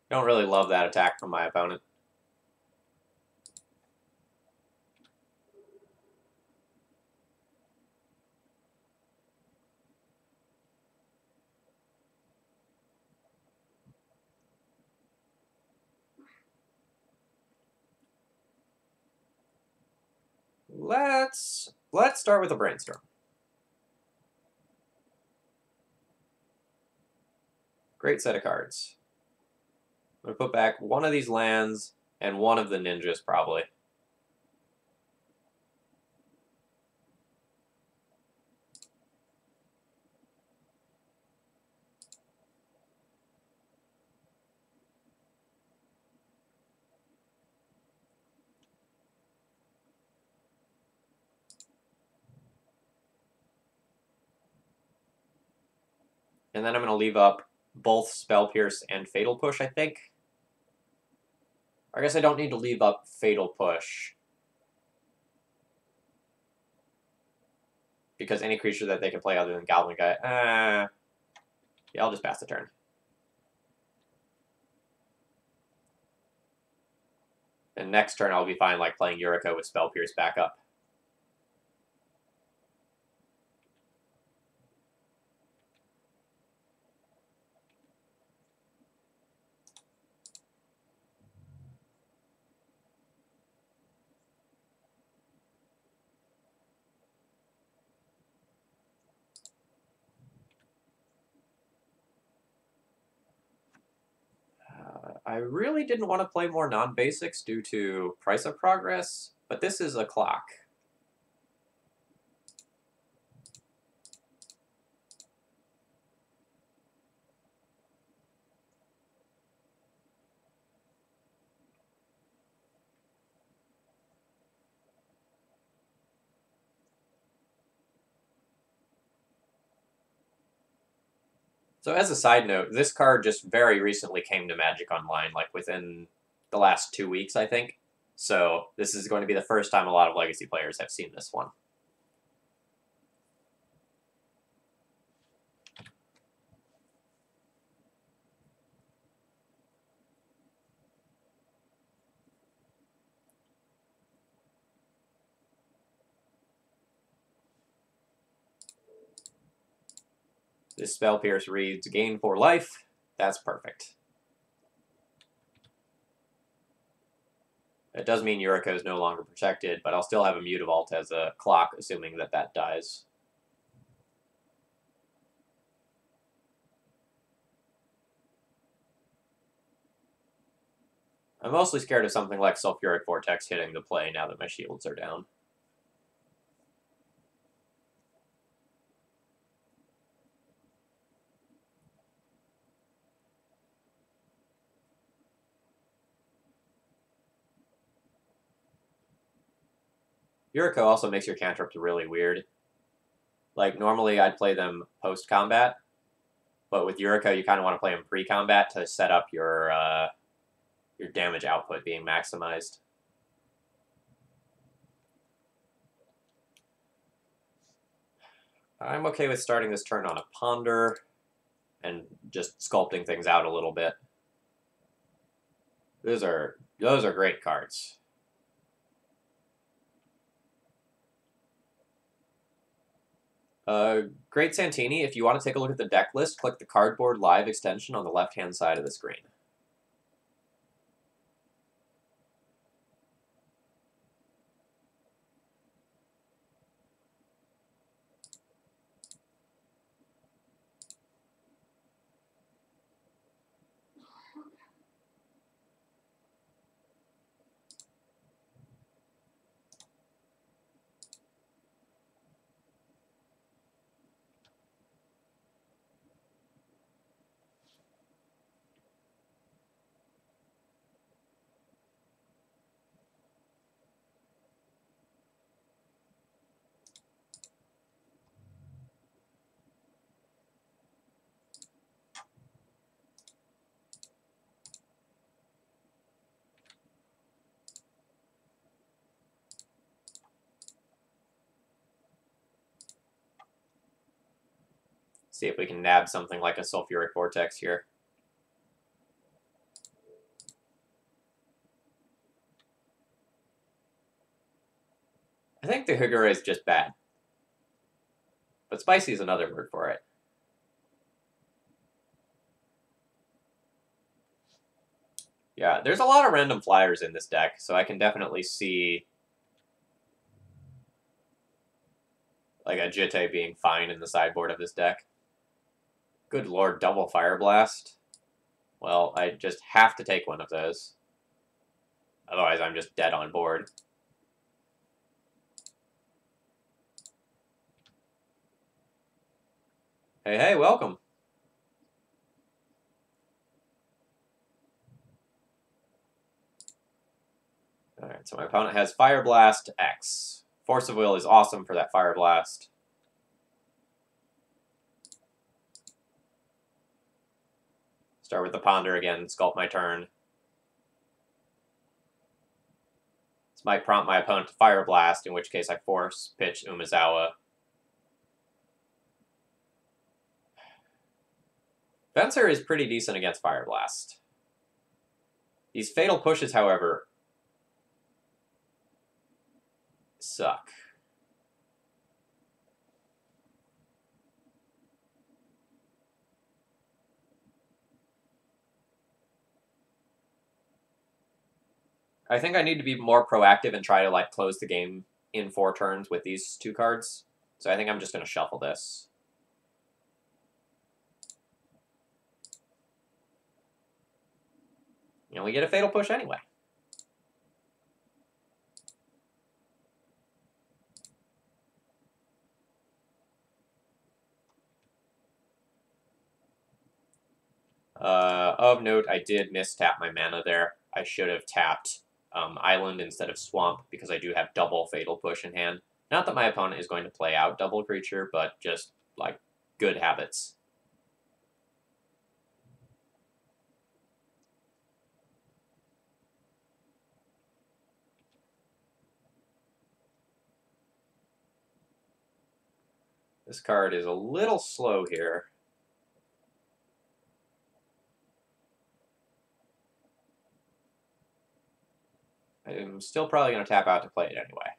Don't really love that attack from my opponent. Let's start with a Brainstorm. Great set of cards. I'm going to put back one of these lands and one of the ninjas, probably. And then I'm going to leave up both Spell Pierce and Fatal Push, I think. I guess I don't need to leave up Fatal Push, because any creature that they can play other than Goblin Guy... yeah, I'll just pass the turn. And next turn I'll be fine like playing Yuriko with Spell Pierce back up. I really didn't want to play more non-basics due to Price of Progress, but this is a clock. So as a side note, this card just very recently came to Magic Online, like within the last 2 weeks, I think. So this is going to be the first time a lot of Legacy players have seen this one. This Spell Pierce reads, gain 4 life. That's perfect. It does mean Yuriko is no longer protected, but I'll still have a Mutavault as a clock, assuming that that dies. I'm mostly scared of something like Sulfuric Vortex hitting the play now that my shields are down. Yuriko also makes your cantrips really weird. Like, normally I'd play them post-combat, but with Yuriko you kind of want to play them pre-combat to set up your damage output being maximized. I'm okay with starting this turn on a Ponder and just sculpting things out a little bit. Those are great cards. Great Santini, if you want to take a look at the deck list, click the Cardboard Live extension on the left-hand side of the screen. See if we can nab something like a Sulfuric Vortex here. I think the Higure is just bad. But spicy is another word for it. Yeah, there's a lot of random flyers in this deck, so I can definitely see like a Jitte being fine in the sideboard of this deck. Good lord, double Fire Blast. Well, I just have to take one of those. Otherwise, I'm just dead on board. Hey, hey, welcome. Alright, so my opponent has Fire Blast X. Force of Will is awesome for that Fire Blast. Start with the Ponder again, sculpt my turn. This might prompt my opponent to Fire Blast, in which case I force pitch Umezawa. Fencer is pretty decent against Fire Blast. These Fatal Pushes, however, suck. I think I need to be more proactive and try to like close the game in 4 turns with these 2 cards. So I think I'm just going to shuffle this. And we get a Fatal Push anyway. Of note, I did mistap my mana there. I should have tapped Island instead of Swamp because I do have double Fatal Push in hand. Not that my opponent is going to play out double creature, but just, like, good habits. This card is a little slow here. I'm still probably going to tap out to play it anyway.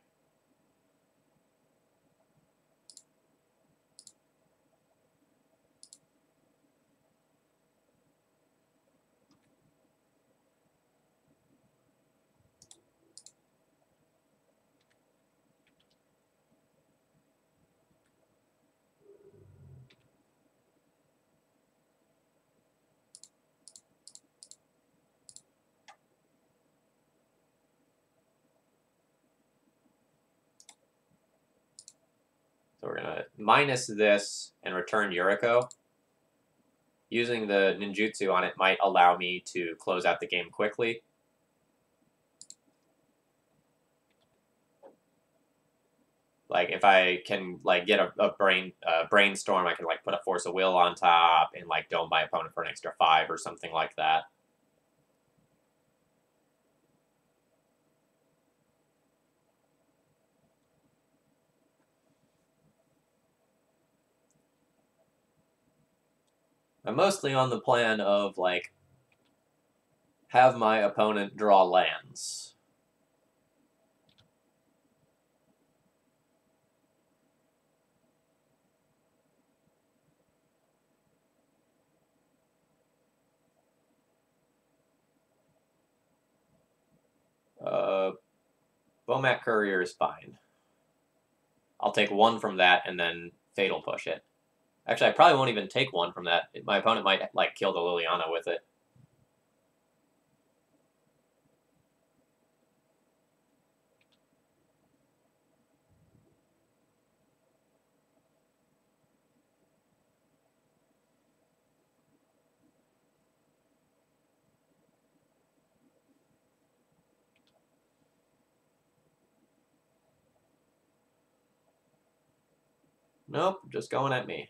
So we're going to minus this and return Yuriko. Using the ninjutsu on it might allow me to close out the game quickly. Like, if I can, like, get a brainstorm, I can, like, put a Force of Will on top and, like, dome my opponent for an extra 5 or something like that. I'm mostly on the plan of, like, have my opponent draw lands. Bomat Courier is fine. I'll take 1 from that and then Fatal Push it. Actually, I probably won't even take 1 from that. My opponent might, like, kill the Liliana with it. Nope, just going at me.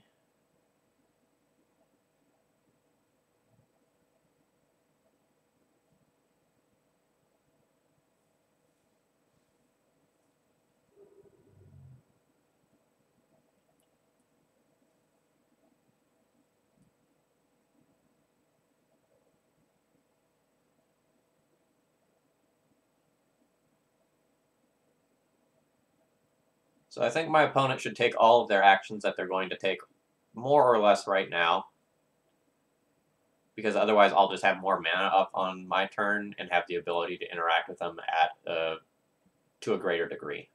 So I think my opponent should take all of their actions that they're going to take more or less right now, because otherwise I'll just have more mana up on my turn and have the ability to interact with them at to a greater degree.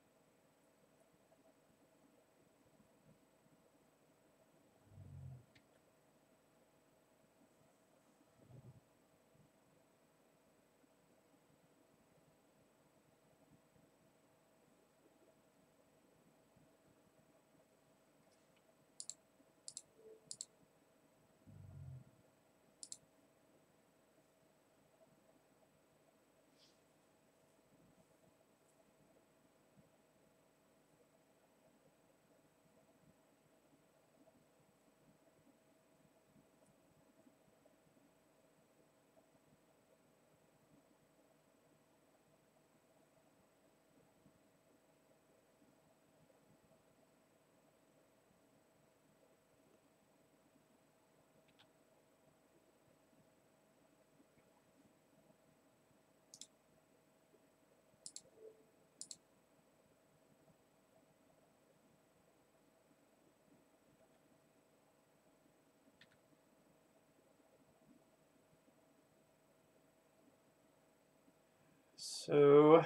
So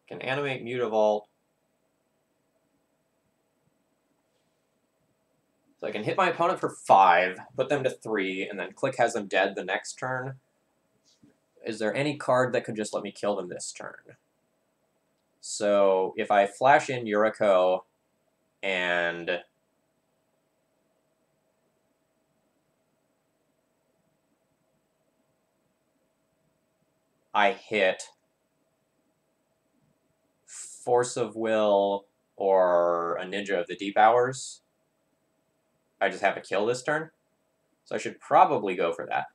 can animate Mutavault. So I can hit my opponent for 5, put them to 3, and then click has them dead the next turn. Is there any card that could just let me kill them this turn? So if I flash in Yuriko and I hit Force of Will or a Ninja of the Deep Hours, I just have to kill this turn. So I should probably go for that.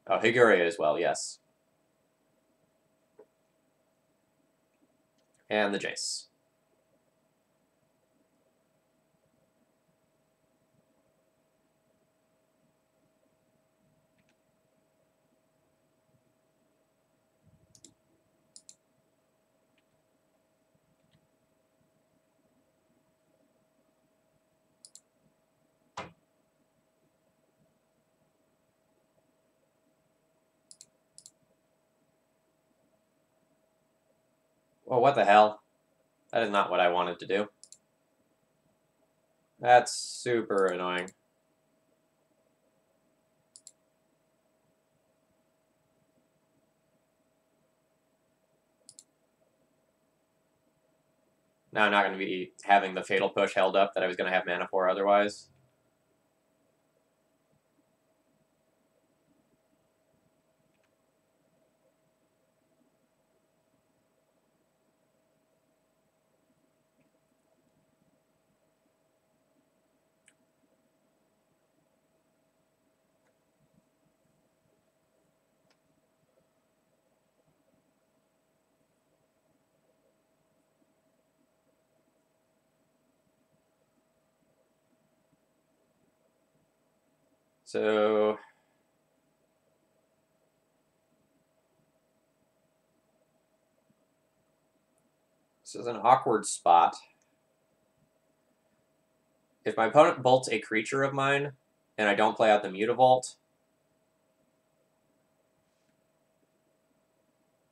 Oh, Higuria as well, yes. And the Jace. Well, what the hell? That is not what I wanted to do. That's super annoying. Now I'm not going to be having the Fatal Push held up that I was going to have mana for otherwise. So this is an awkward spot. If my opponent bolts a creature of mine, and I don't play out the Mutavault,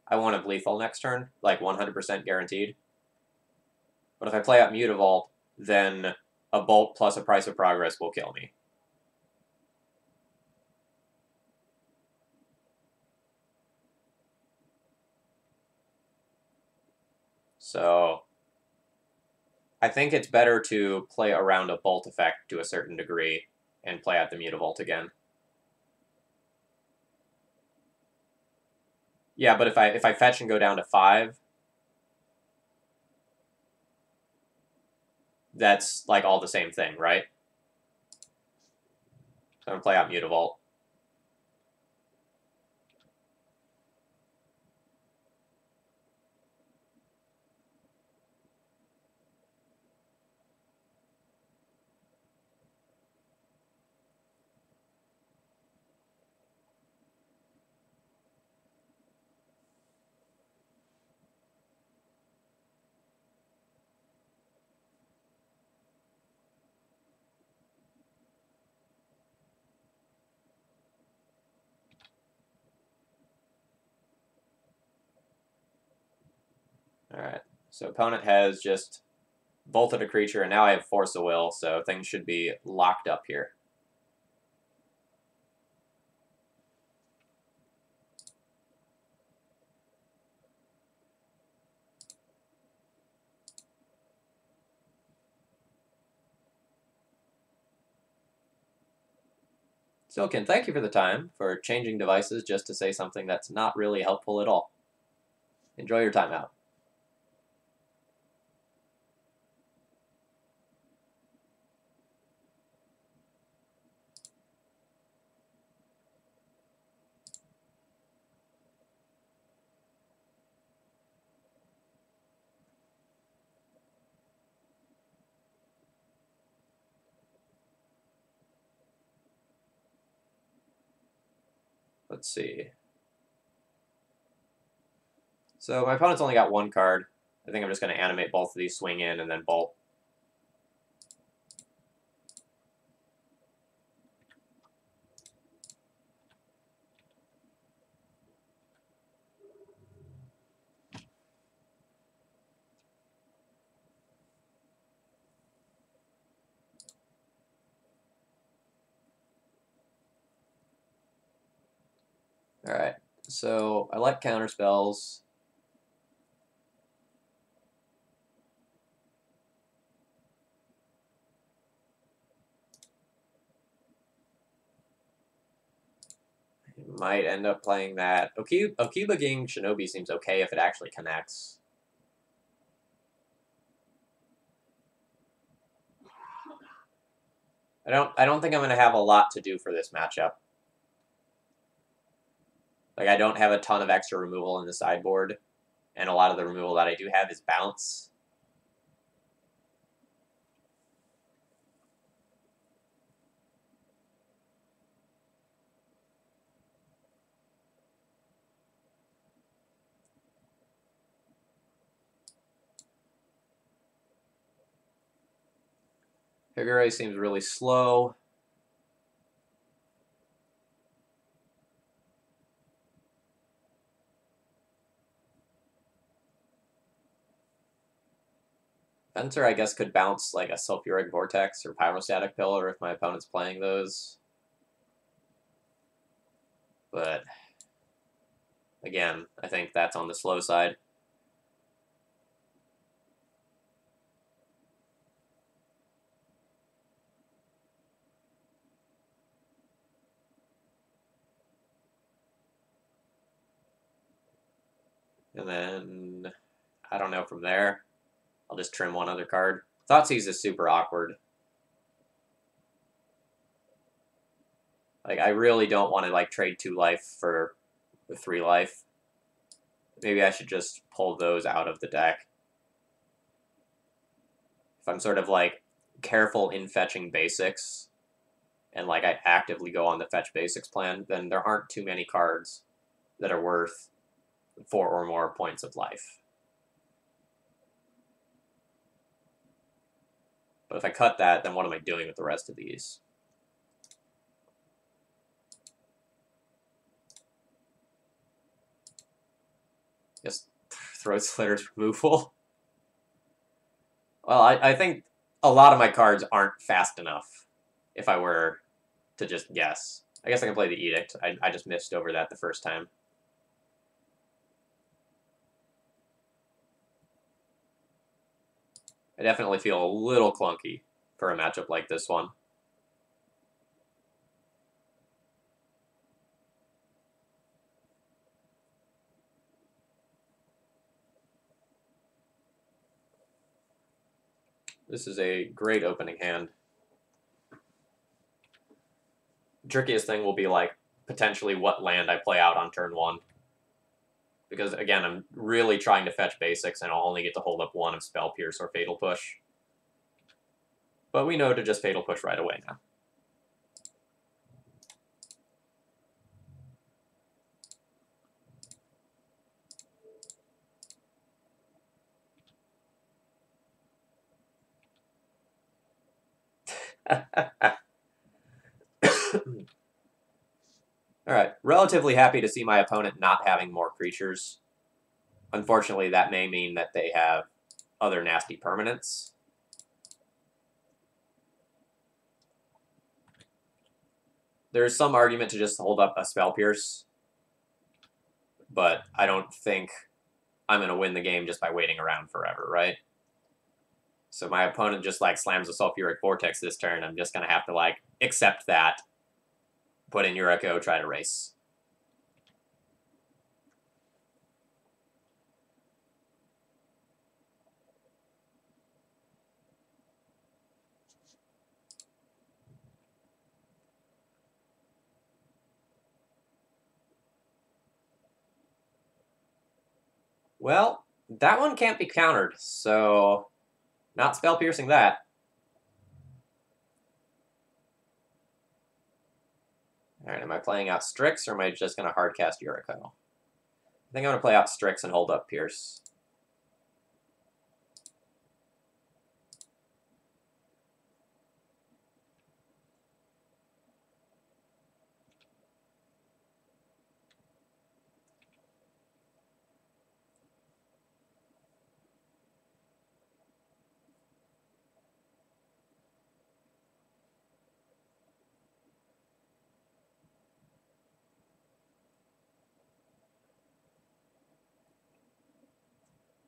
I won't have lethal next turn, like 100% guaranteed. But if I play out Mutavault, then a bolt plus a Price of Progress will kill me. So I think it's better to play around a bolt effect to a certain degree and play out the Mutavault again. Yeah, but if I fetch and go down to 5, that's like all the same thing, right? So I'm gonna play out Mutavault. Alright, so opponent has just bolted a creature, and now I have Force of Will, so things should be locked up here. Silken, thank you for the time, for changing devices just to say something that's not really helpful at all. Enjoy your time out. Let's see. So my opponent's only got one card. I think I'm just going to animate both of these, swing in, and then bolt. Alright, so I like counter spells. Might end up playing that. Okiba Ging Shinobi seems okay if it actually connects. I don't think I'm gonna have a lot to do for this matchup. Like I don't have a ton of extra removal in the sideboard, and a lot of the removal that I do have is bounce. Higure seems really slow. Fencer, I guess, could bounce like a Sulfuric Vortex or Pyrostatic Pillar if my opponent's playing those. But, again, I think that's on the slow side. And then, I don't know from there. I'll just trim one other card. Thoughtseize is super awkward. Like, I really don't want to, like, trade 2 life for 3 life. Maybe I should just pull those out of the deck. If I'm sort of, like, careful in fetching basics, and, like, I actively go on the fetch basics plan, then there aren't too many cards that are worth 4 or more points of life. But if I cut that, then what am I doing with the rest of these? Just Throat Slitter's removal. Well, I think a lot of my cards aren't fast enough if I were to just guess. I guess I can play the Edict. I just missed over that the first time. I definitely feel a little clunky for a matchup like this one. This is a great opening hand. The trickiest thing will be like potentially what land I play out on turn 1. Because again, I'm really trying to fetch basics and I'll only get to hold up 1 of Spell Pierce or Fatal Push. But we know to just Fatal Push right away now. Alright, relatively happy to see my opponent not having more creatures. Unfortunately, that may mean that they have other nasty permanents. There's some argument to just hold up a Spell Pierce, but I don't think I'm going to win the game just by waiting around forever, right? So my opponent just, like, slams a Sulfuric Vortex this turn. I'm just going to have to, like, accept that, put in Yuriko, try to race. Well, that one can't be countered, so not Spell Piercing that. Alright, am I playing out Strix, or am I just going to hardcast Yuriko? I think I'm going to play out Strix and hold up Pierce.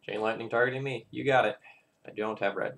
Chain Lightning targeting me. You got it. I don't have red.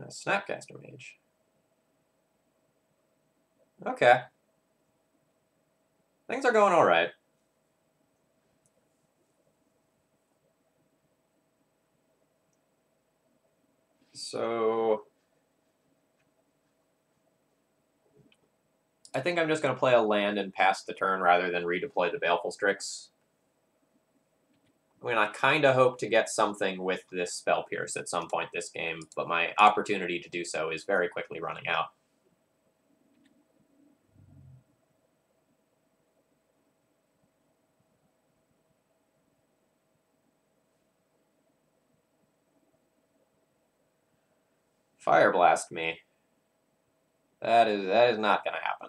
Snapcaster Mage. Okay. Things are going alright. So I think I'm just going to play a land and pass the turn rather than redeploy the Baleful Strix. I mean, I kind of hope to get something with this Spell Pierce at some point this game, but my opportunity to do so is very quickly running out. Fire Blast me. That is not going to happen.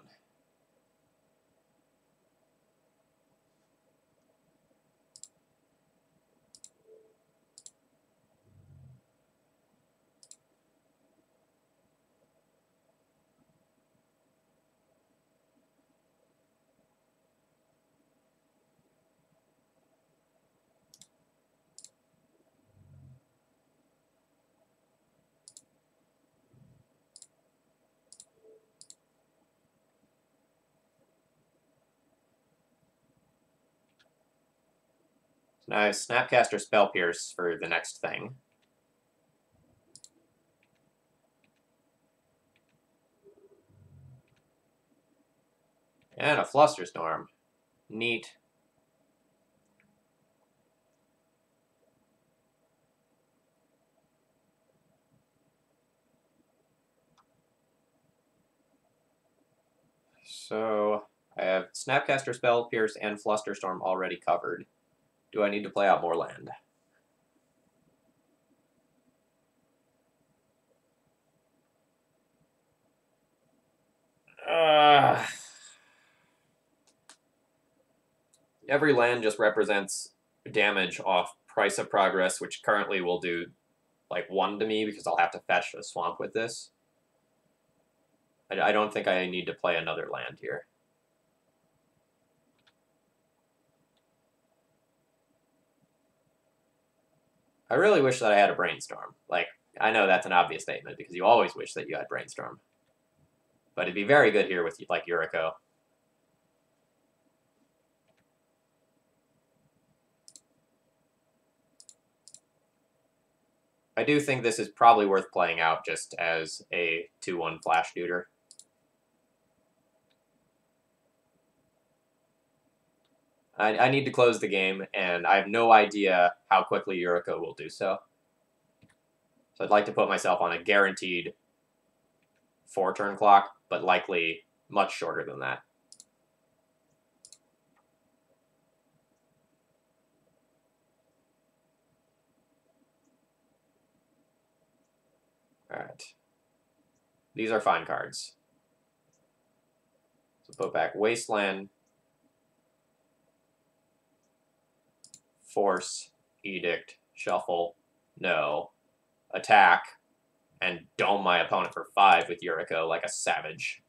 So now I have Snapcaster Spell Pierce for the next thing. And a Flusterstorm. Neat. So I have Snapcaster Spell Pierce and Flusterstorm already covered. Do I need to play out more land? Every land just represents damage off Price of Progress, which currently will do like 1 to me because I'll have to fetch a swamp with this. I don't think I need to play another land here. I really wish that I had a Brainstorm. Like, I know that's an obvious statement because you always wish that you had Brainstorm. But it'd be very good here with, like, Yuriko. I do think this is probably worth playing out just as a 2-1 flash neuter. I need to close the game, and I have no idea how quickly Yuriko will do so. So I'd like to put myself on a guaranteed 4-turn clock, but likely much shorter than that. Alright. These are fine cards. So put back Wasteland, Force, Edict, Shuffle, no, Attack, and dome my opponent for 5 with Yuriko like a savage.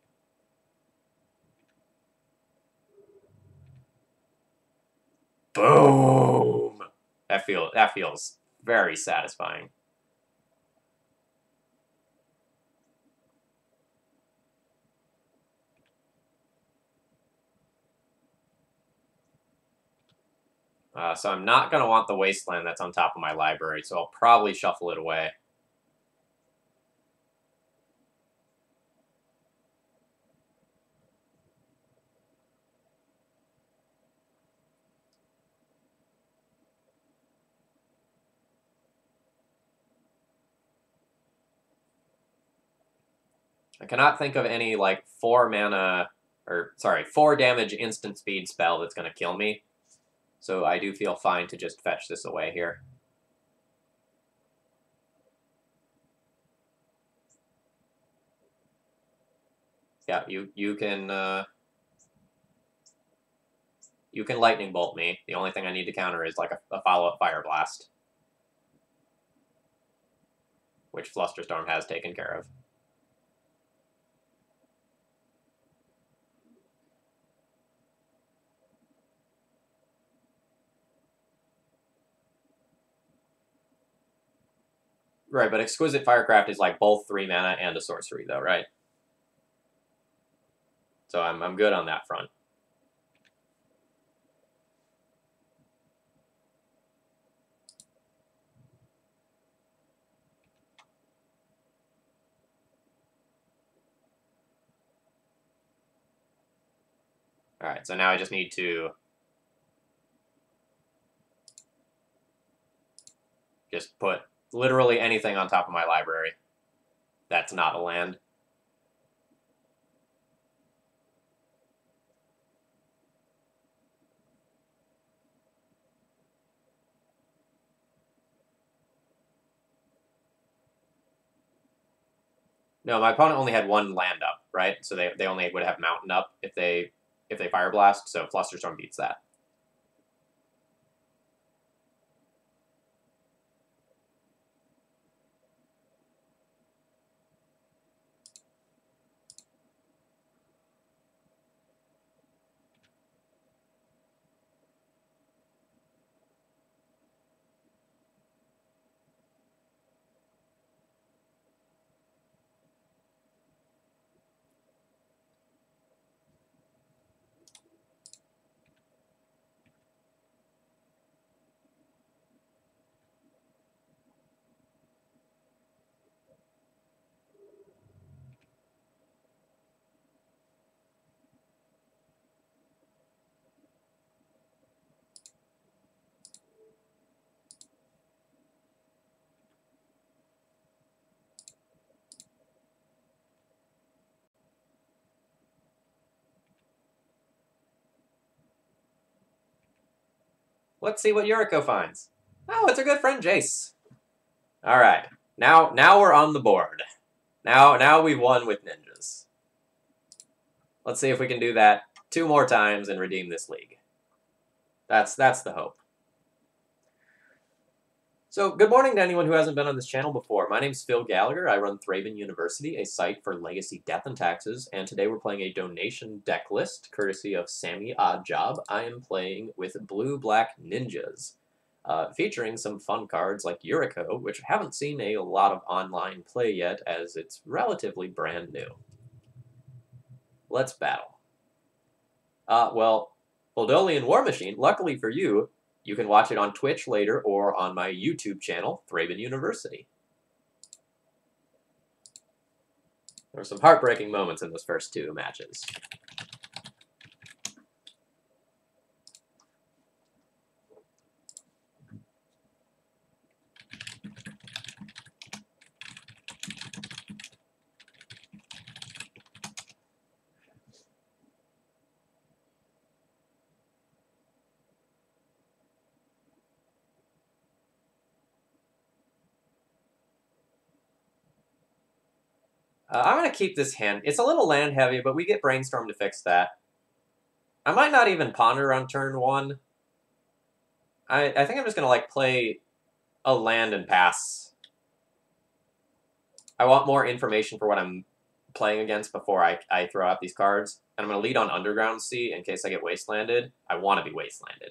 Boom! That feels very satisfying. So I'm not going to want the Wasteland that's on top of my library, so I'll probably shuffle it away. I cannot think of any, like, 4 damage instant speed spell that's going to kill me. So I do feel fine to just fetch this away here. Yeah, you can lightning bolt me. The only thing I need to counter is like a follow-up fire blast, which Flusterstorm has taken care of. Right, but Exquisite Firecraft is like both 3 mana and a sorcery, though, right? So I'm good on that front. All right, so now I just need to just put literally anything on top of my library that's not a land. No, my opponent only had 1 land up, right? So they only would have mountain up if they Fire Blast, so Flusterstorm beats that. Let's see what Yuriko finds. Oh, it's a good friend, Jace. All right, now we're on the board. Now we've won with ninjas. Let's see if we can do that 2 more times and redeem this league. That's the hope. So, good morning to anyone who hasn't been on this channel before. My name is Phil Gallagher. I run Thraben University, a site for legacy death and taxes, and today we're playing a donation deck list, courtesy of Sammy Oddjob. I am playing with Blue-Black Ninjas, featuring some fun cards like Yuriko, which I haven't seen a lot of online play yet, as it's relatively brand new. Let's battle. Well, Voldolian War Machine, luckily for you, you can watch it on Twitch later or on my YouTube channel, Thraben University. There were some heartbreaking moments in those first two matches. I'm going to keep this hand. It's a little land heavy, but we get Brainstorm to fix that. I might not even ponder on turn one. I think I'm just going to like play a land and pass. I want more information for what I'm playing against before I throw out these cards. And I'm going to lead on Underground Sea in case I get Wastelanded. I want to be Wastelanded.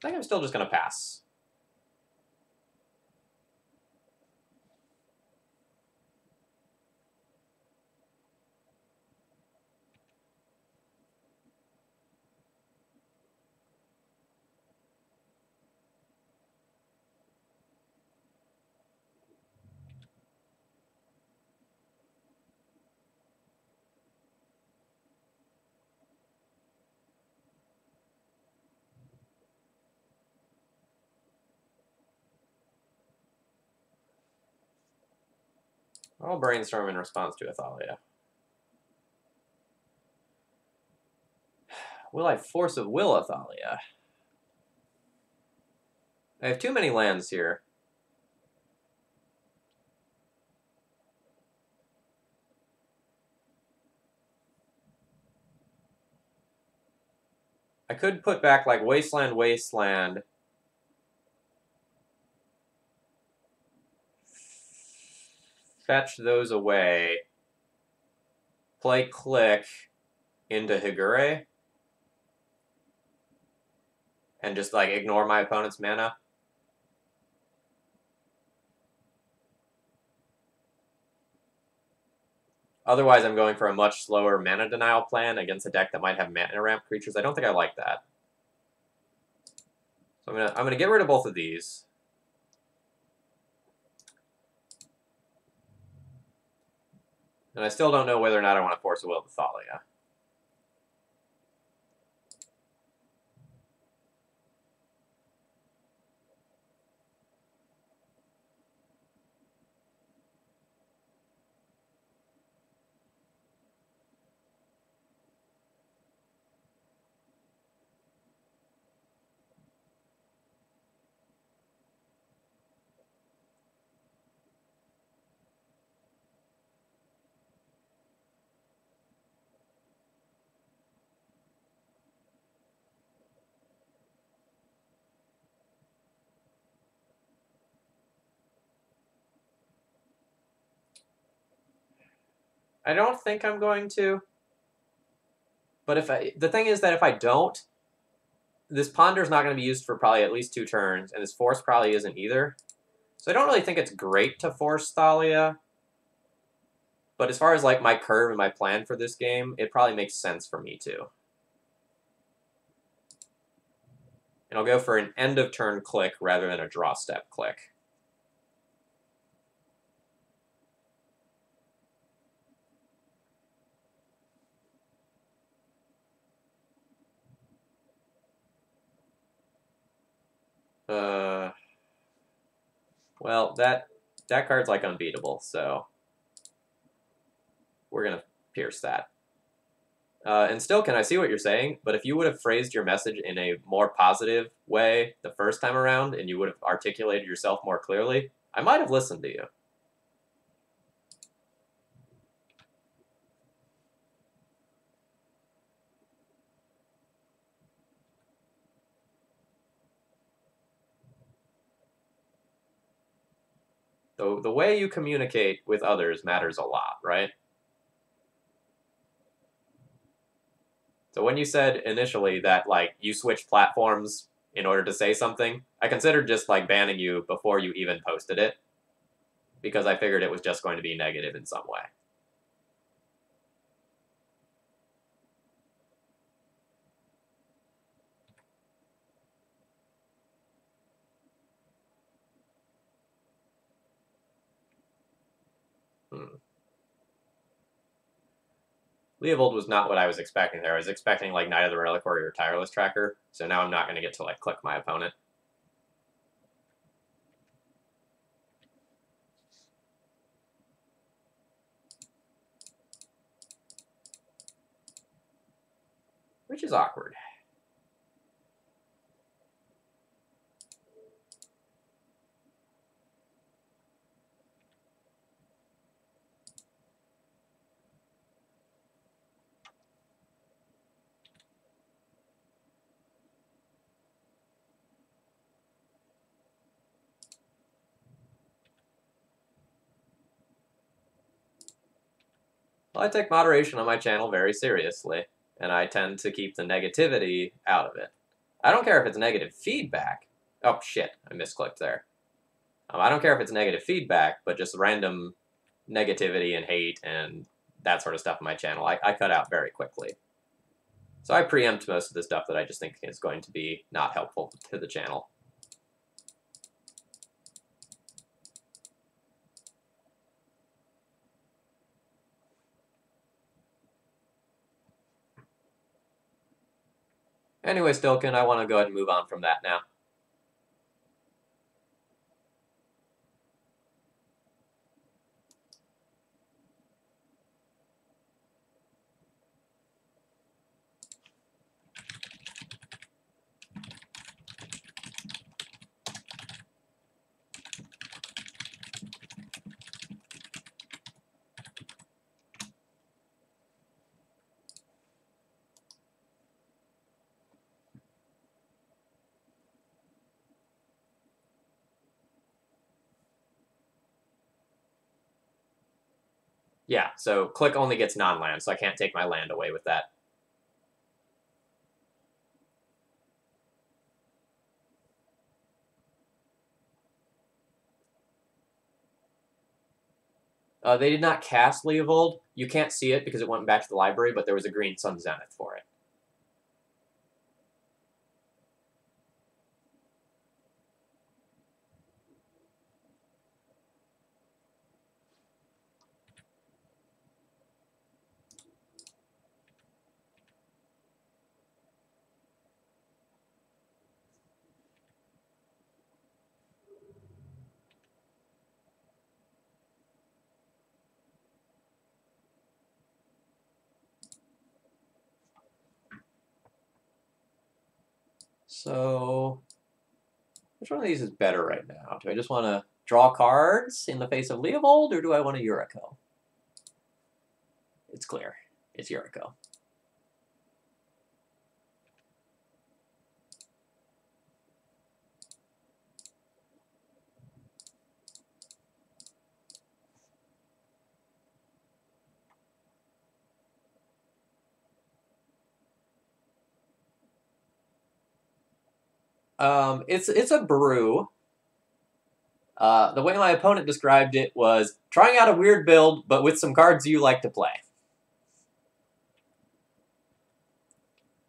I think I'm still just going to pass. I'll Brainstorm in response to Athalia. Will I Force of Will Athalia? I have too many lands here. I could put back like Wasteland, Wasteland. Fetch those away. Play Click into Higure. And just like ignore my opponent's mana. Otherwise, I'm going for a much slower mana denial plan against a deck that might have mana ramp creatures. I don't think I like that. So I'm gonna get rid of both of these. And I still don't know whether or not I want to Force a Will to Thalia. I don't think I'm going to. But the thing is that if I don't, this Ponder's not going to be used for probably at least 2 turns, and this Force probably isn't either. So I don't really think it's great to force Thalia. But as far as like my curve and my plan for this game, it probably makes sense for me to. And I'll go for an end of turn click rather than a draw step click. Uh, well, that card's like unbeatable, so we're gonna pierce that. And still, can I see what you're saying? But if you would have phrased your message in a more positive way the first time around, and you would have articulated yourself more clearly, I might have listened to you. The way you communicate with others matters a lot, right? So when you said initially that like you switched platforms in order to say something, I considered just like banning you before you even posted it because I figured it was just going to be negative in some way. Hmm. Leovold was not what I was expecting there. I was expecting like Knight of the Reliquary or Tireless Tracker, so now I'm not going to get to like click my opponent. Which is awkward. Well, I take moderation on my channel very seriously, and I tend to keep the negativity out of it. I don't care if it's negative feedback. Oh, shit, I misclicked there. I don't care if it's negative feedback, but just random negativity and hate and that sort of stuff on my channel, I cut out very quickly. So I preempt most of the stuff that I just think is going to be not helpful to the channel. Anyway, Stilkin, I want to go ahead and move on from that now. Yeah, so click only gets non-land, so I can't take my land away with that. They did not cast Leovold. You can't see it because it went back to the library, but there was a green Sun Zenith for it. So, which one of these is better right now? Do I just want to draw cards in the face of Leovold, or do I want a Yuriko? It's clear. It's Yuriko. It's a brew. The way my opponent described it was trying out a weird build, but with some cards you like to play.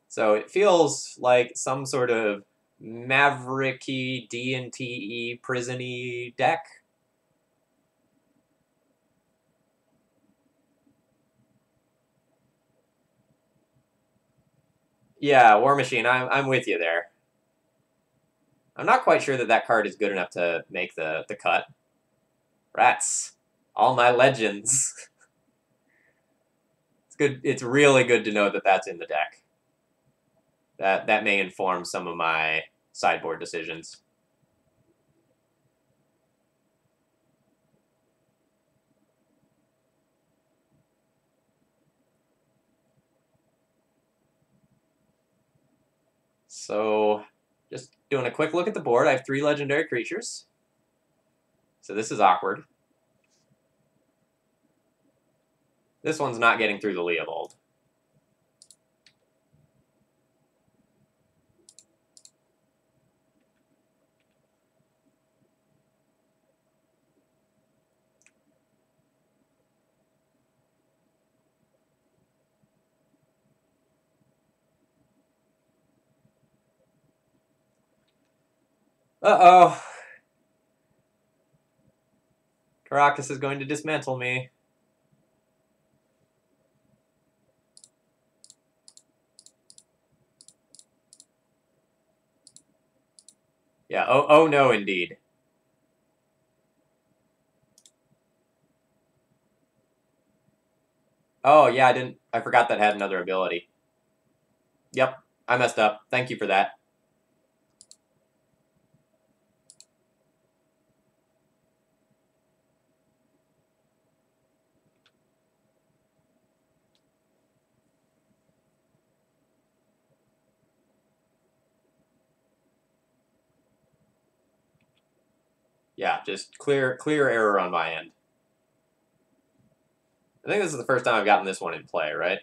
So it feels like some sort of mavericky D&T prison-y deck. Yeah, War Machine, I'm with you there. I'm not quite sure that that card is good enough to make the cut. Rats. All my legends. It's good. It's really good to know that that's in the deck. That may inform some of my sideboard decisions. So, just doing a quick look at the board, I have 3 legendary creatures. So this is awkward. This one's not getting through the Leovold. Uh-oh. Caracas is going to dismantle me. Yeah, oh no, indeed. Oh, yeah, I forgot that had another ability. Yep, I messed up. Thank you for that. Yeah, just clear error on my end. I think this is the first time I've gotten this one in play, right?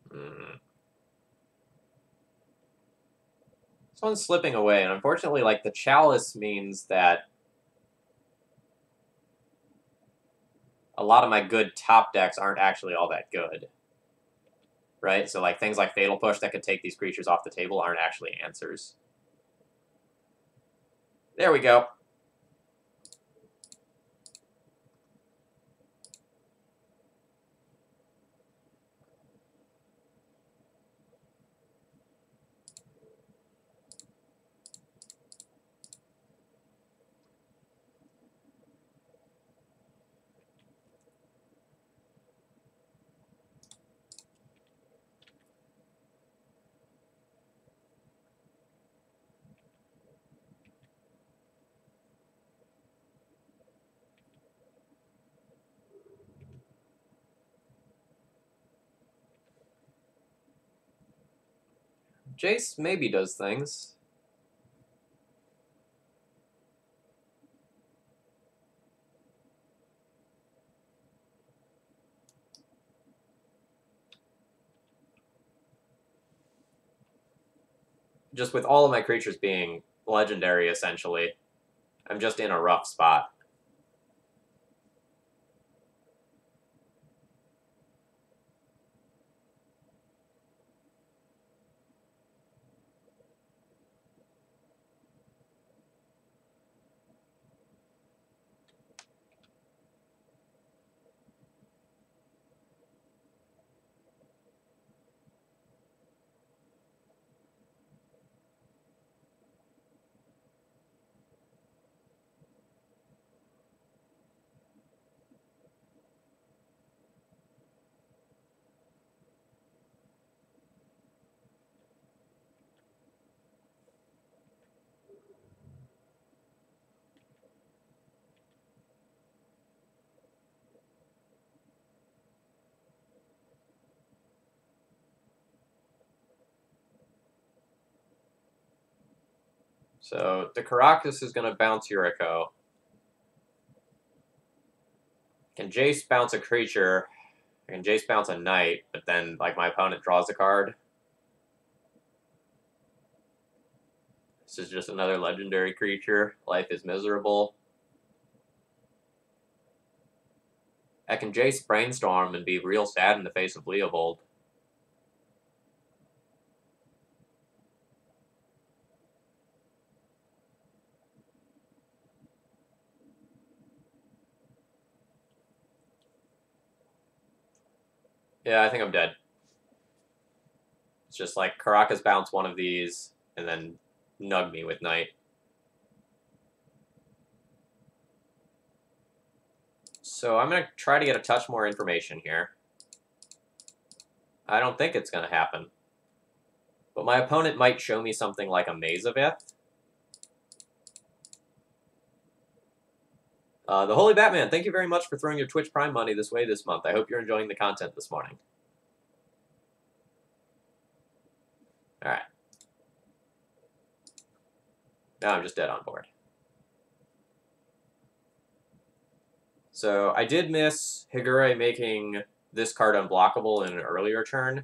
Hmm. This one's slipping away, and unfortunately, like, the Chalice means that a lot of my good top decks aren't actually all that good. Right? So, like, things like Fatal Push that could take these creatures off the table aren't actually answers. There we go. Jace maybe does things. Just with all of my creatures being legendary, essentially, I'm just in a rough spot. So the Caracas is going to bounce Yuriko. Can Jace bounce a creature? Can Jace bounce a knight, but then, like, my opponent draws a card? This is just another legendary creature. Life is miserable. I can Jace Brainstorm and be real sad in the face of Leovold. Yeah, I think I'm dead. It's just like Caracas bounce one of these, and then nug me with Knight. So I'm going to try to get a touch more information here. I don't think it's going to happen. But my opponent might show me something like a Mazavith. The Holy Batman, thank you very much for throwing your Twitch Prime money this way this month. I hope you're enjoying the content this morning. Alright. Now I'm just dead on board. So I did miss Higure making this card unblockable in an earlier turn,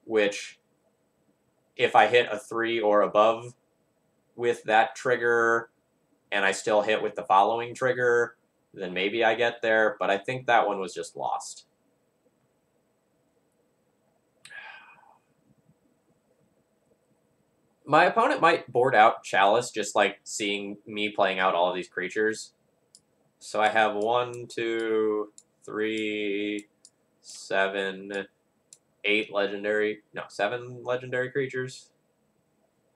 which, if I hit a 3 or above with that trigger, and I still hit with the following trigger, then maybe I get there, but I think that one was just lost. My opponent might board out Chalice, just like seeing me playing out all of these creatures. So I have 1, 2, 3, 7, 8 legendary... No, 7 legendary creatures.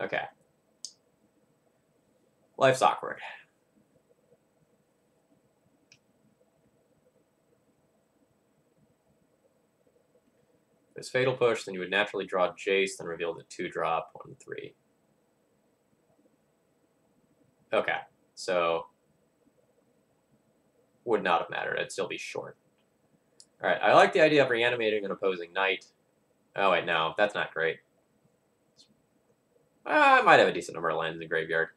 Okay. Life's awkward. If it's Fatal Push, then you would naturally draw Jace, then reveal the 2-drop, 1, 3. Okay, so... would not have mattered. It'd still be short. Alright, I like the idea of reanimating an opposing knight. Oh, wait, no, that's not great. I might have a decent number of lands in graveyard.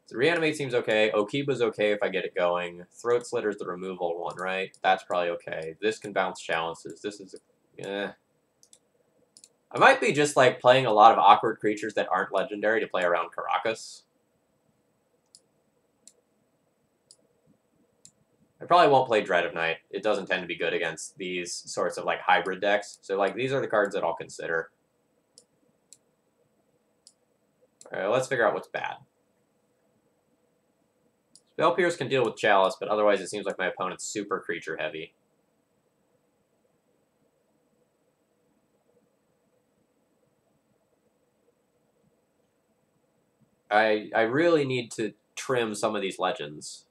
So reanimate seems okay. Okiba's okay if I get it going. Throat Slitter's the removal one, right? That's probably okay. This can bounce Chalices. This is... I might be just, like, playing a lot of awkward creatures that aren't legendary to play around Caracas. I probably won't play Dread of Night. It doesn't tend to be good against these sorts of, like, hybrid decks. So, like, these are the cards that I'll consider. Alright, let's figure out what's bad. Spell Pierce can deal with Chalice, but otherwise it seems like my opponent's super creature heavy. I really need to trim some of these legends.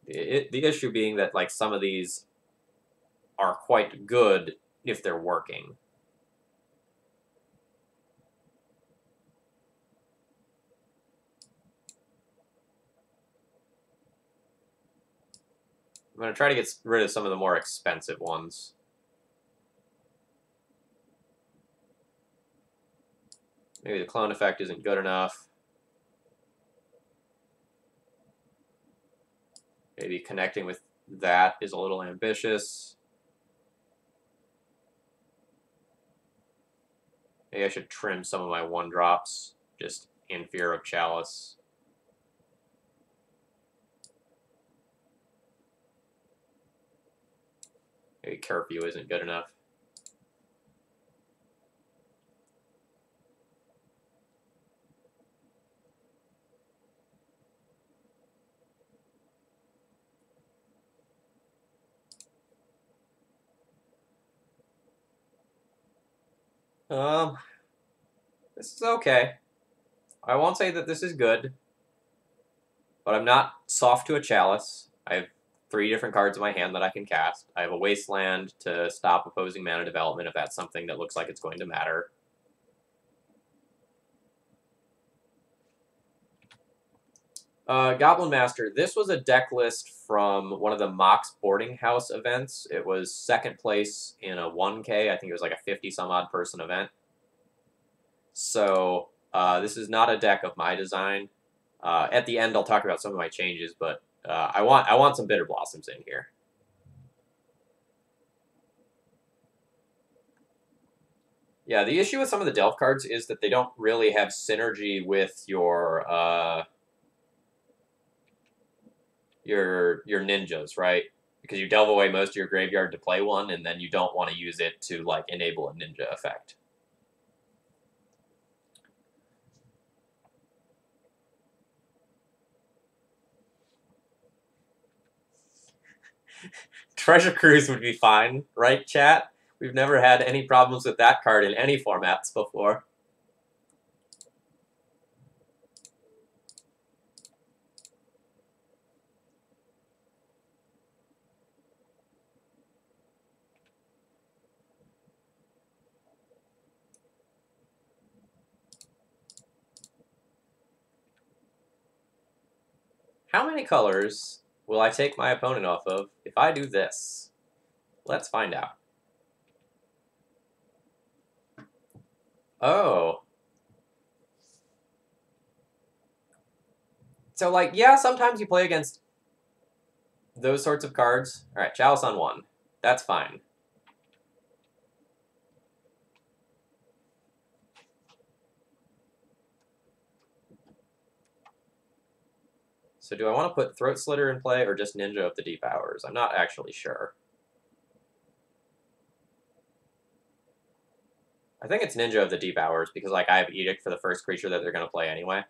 The issue being that, like, some of these are quite good if they're working. I'm going to try to get rid of some of the more expensive ones. Maybe the clone effect isn't good enough. Maybe connecting with that is a little ambitious. Maybe I should trim some of my 1-drops, just in fear of Chalice. Maybe Curfew isn't good enough. This is okay. I won't say that this is good, but I'm not soft to a Chalice. I have 3 different cards in my hand that I can cast. I have a Wasteland to stop opposing mana development if that's something that looks like it's going to matter. Goblin Master, this was a deck list from one of the Mox Boarding House events. It was 2nd place in a 1K. I think it was like a 50-some-odd person event. So this is not a deck of my design. At the end, I'll talk about some of my changes, but I want some Bitter Blossoms in here. Yeah, the issue with some of the Delve cards is that they don't really have synergy with your ninjas, right? Because you delve away most of your graveyard to play one, and then you don't want to use it to, like, enable a ninja effect. Treasure Cruise would be fine, right, chat? We've never had any problems with that card in any formats before. How many colors will I take my opponent off of if I do this? Let's find out. Oh. So, like, yeah, sometimes you play against those sorts of cards. Alright, Chalice on 1. That's fine. So do I want to put Throat Slitter in play or just Ninja of the Deep Hours? I'm not actually sure. I think it's Ninja of the Deep Hours because, like, I have Edict for the first creature that they're going to play anyway.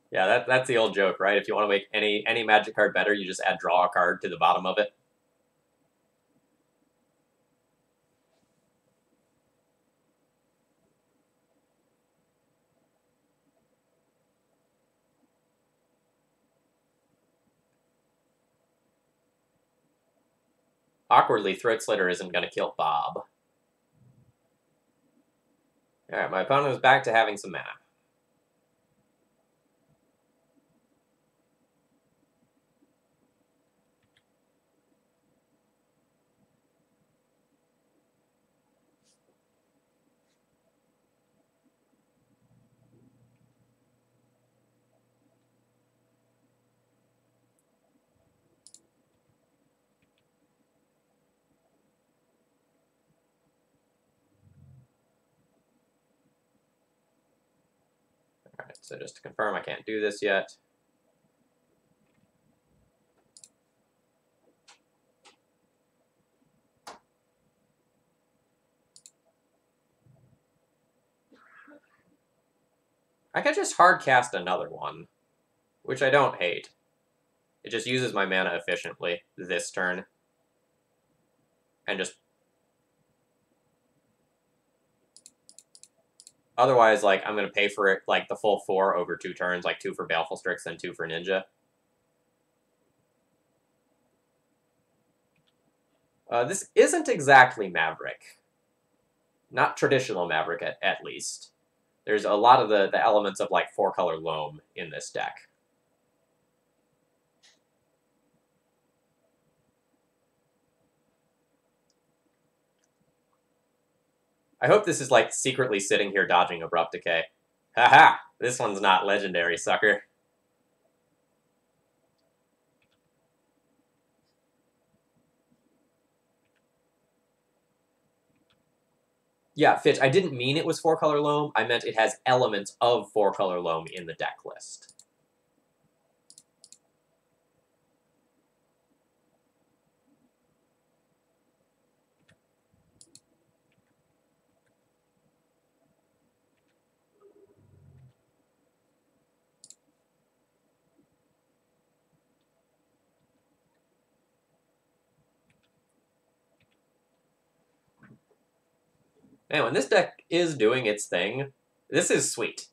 Yeah, that's the old joke, right? If you want to make any Magic card better, you just add draw a card to the bottom of it. Awkwardly, Throat Slitter isn't going to kill Bob. Alright, my opponent is back to having some mana. Alright, so just to confirm, I can't do this yet. I could just hard cast another one, which I don't hate. It just uses my mana efficiently this turn. And just... Otherwise, like, I'm going to pay for it, like, the full 4 over 2 turns, like 2 for Baleful Strix and 2 for Ninja. This isn't exactly Maverick. Not traditional Maverick, at least. There's a lot of the elements of, like, 4-color loam in this deck. I hope this is, like, secretly sitting here dodging Abrupt Decay. Haha! This one's not legendary, sucker. Yeah, Fitch, I didn't mean it was 4-color loam. I meant it has elements of 4-color loam in the deck list. Man, when this deck is doing its thing, this is sweet.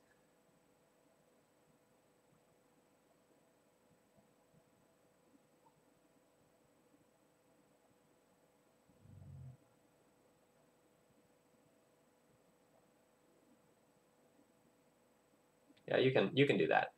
Yeah, you can do that.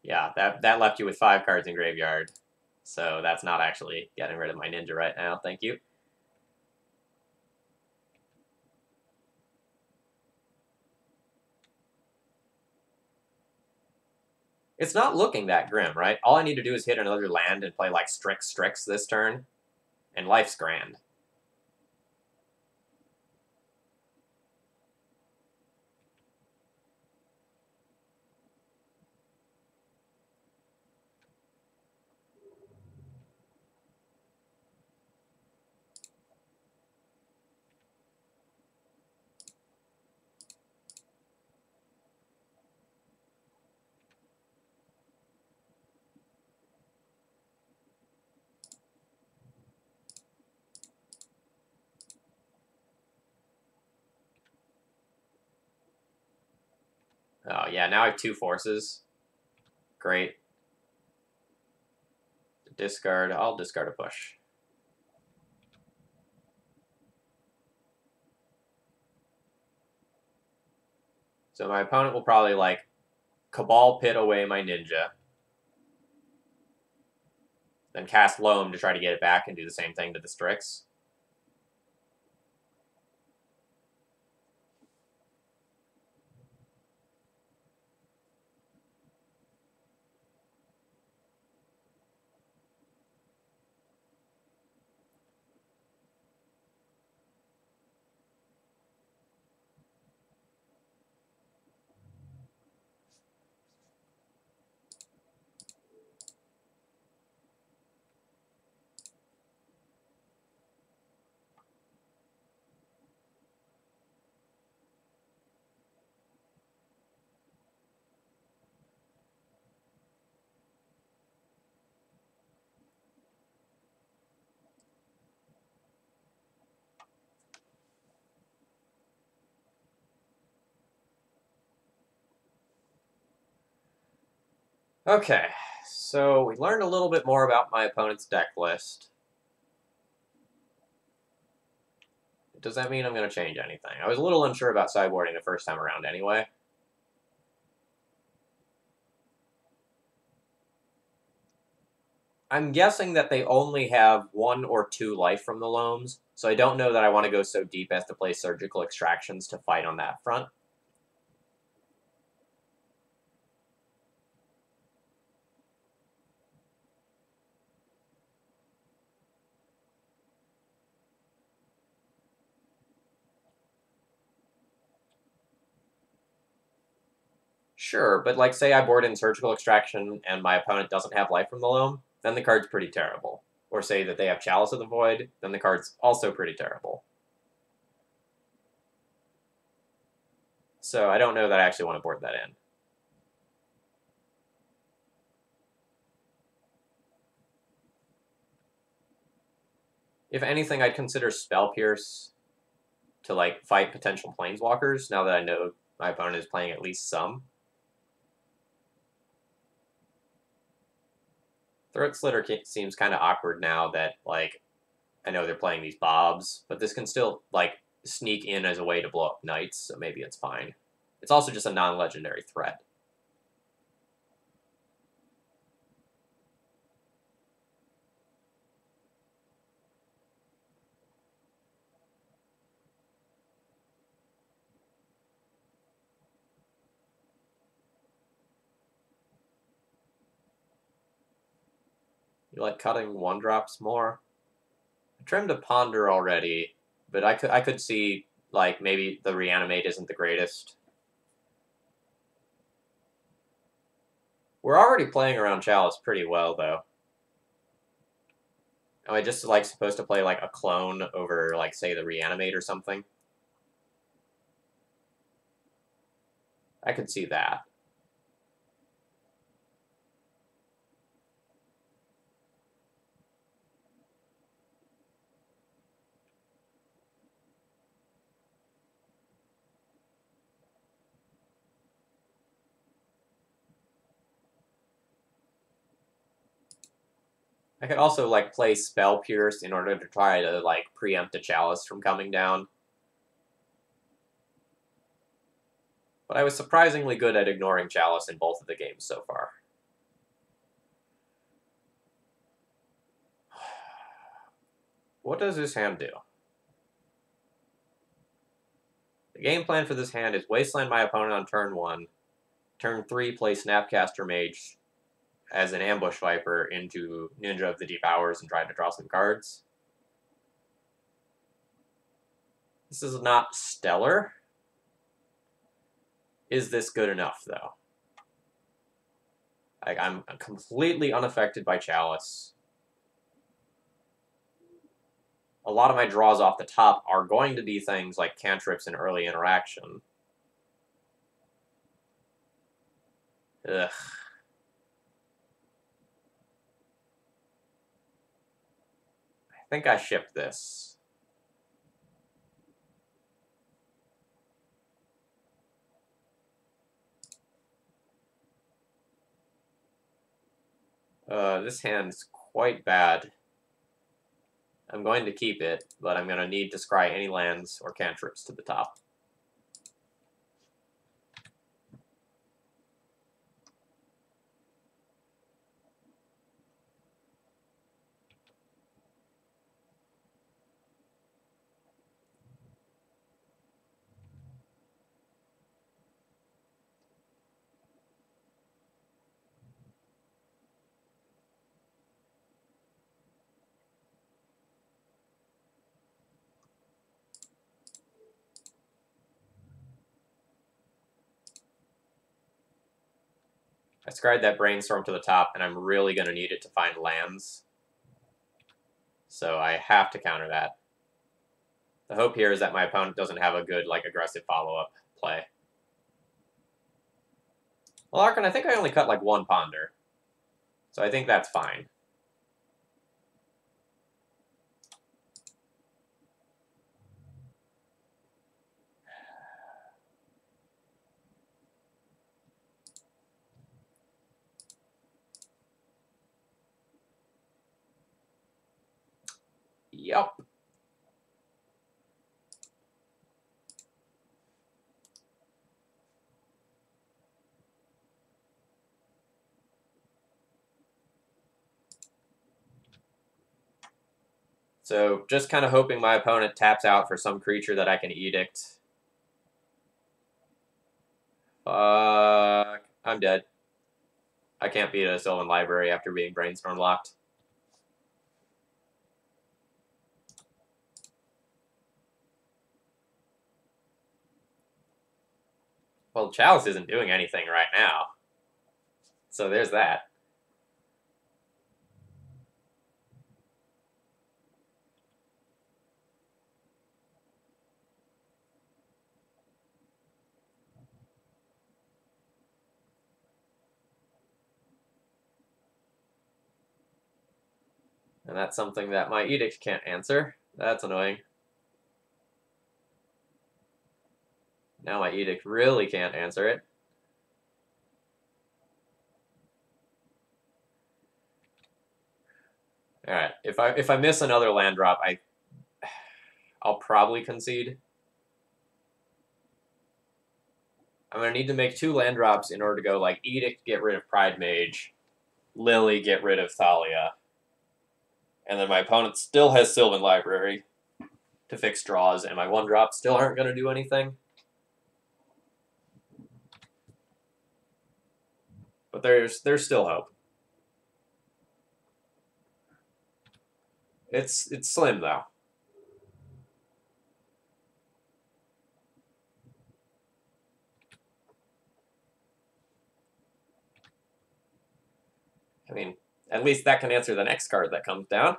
Yeah, that left you with 5 cards in graveyard. So that's not actually getting rid of my ninja right now. Thank you. It's not looking that grim, right? All I need to do is hit another land and play like Strix this turn, and life's grand. Oh, yeah, now I have 2 forces. Great. Discard. I'll discard a push. So my opponent will probably, like, Cabal Pit away my ninja. Then cast Loam to try to get it back and do the same thing to the Strix. Okay, so we learned a little bit more about my opponent's deck list. Does that mean I'm going to change anything? I was a little unsure about sideboarding the first time around anyway. I'm guessing that they only have 1 or 2 life from the Loams, so I don't know that I want to go so deep as to play Surgical Extractions to fight on that front. Sure, but like say I board in Surgical Extraction and my opponent doesn't have life from the Loam, then the card's pretty terrible. Or say that they have Chalice of the Void, then the card's also pretty terrible. So I don't know that I actually want to board that in. If anything, I'd consider Spell Pierce to like fight potential Planeswalkers, now that I know my opponent is playing at least some. Throat Slitter seems kind of awkward now that, like, I know they're playing these Bobs, but this can still, like, sneak in as a way to blow up Knights, so maybe it's fine. It's also just a non-legendary threat. You like cutting 1-drops more? I trimmed a Ponder already, but I could see, like, maybe the Reanimate isn't the greatest. We're already playing around Chalice pretty well, though. Am I just, like, supposed to play, like, a clone over, like, say, the Reanimate or something? I could see that. I could also, like, play Spell Pierce in order to try to, like, preempt a Chalice from coming down. But I was surprisingly good at ignoring Chalice in both of the games so far. What does this hand do? The game plan for this hand is wasteland my opponent on turn 1. Turn 3, play Snapcaster Mage as an ambush viper into Ninja of the Deep Hours and try to draw some cards. This is not stellar. Is this good enough, though? Like, I'm completely unaffected by Chalice. A lot of my draws off the top are going to be things like cantrips and early interaction. Ugh. I think I shipped this. This hand's quite bad. I'm going to keep it, but I'm going to need to scry any lands or cantrips to the top. I scryed that Brainstorm to the top, and I'm really going to need it to find lands. So I have to counter that. The hope here is that my opponent doesn't have a good, like, aggressive follow-up play. Well, Archon, I think I only cut, like, 1 Ponder. So I think that's fine. Yup. So just kind of hoping my opponent taps out for some creature that I can edict. Fuck. I'm dead. I can't beat a Sylvan Library after being Brainstorm locked. Well, Chalice isn't doing anything right now. So there's that. And that's something that my edict can't answer. That's annoying. Now my edict really can't answer it. All right, if I miss another land drop, I'll probably concede. I'm gonna need to make 2 land drops in order to go like Edict, get rid of Pride Mage, Lily, get rid of Thalia, and then my opponent still has Sylvan Library to fix draws, and my 1 drops still aren't gonna do anything. But there's still hope. It's slim though. I mean, at least that can answer the next card that comes down.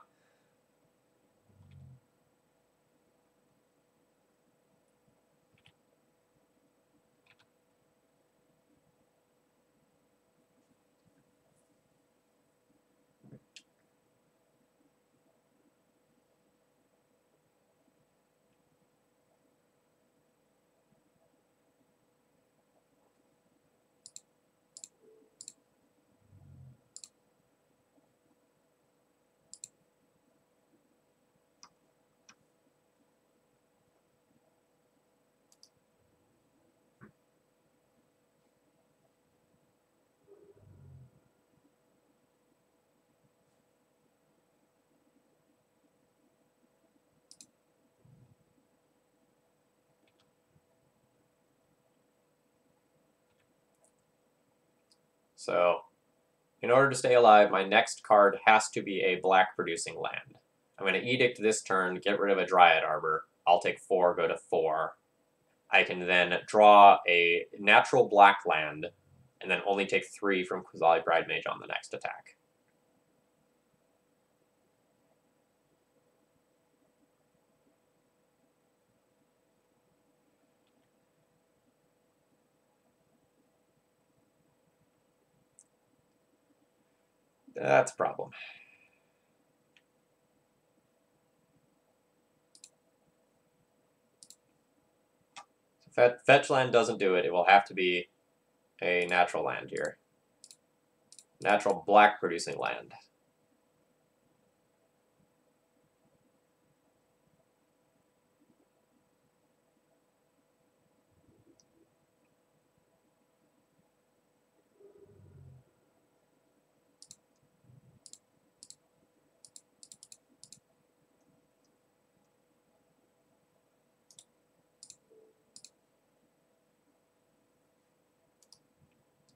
So, in order to stay alive, my next card has to be a black-producing land. I'm going to Edict this turn, get rid of a Dryad Arbor. I'll take 4, go to 4. I can then draw a natural black land, and then only take 3 from Qasali Bridemage on the next attack. That's a problem. So fetch land doesn't do it. It will have to be a natural land here. Natural black producing land.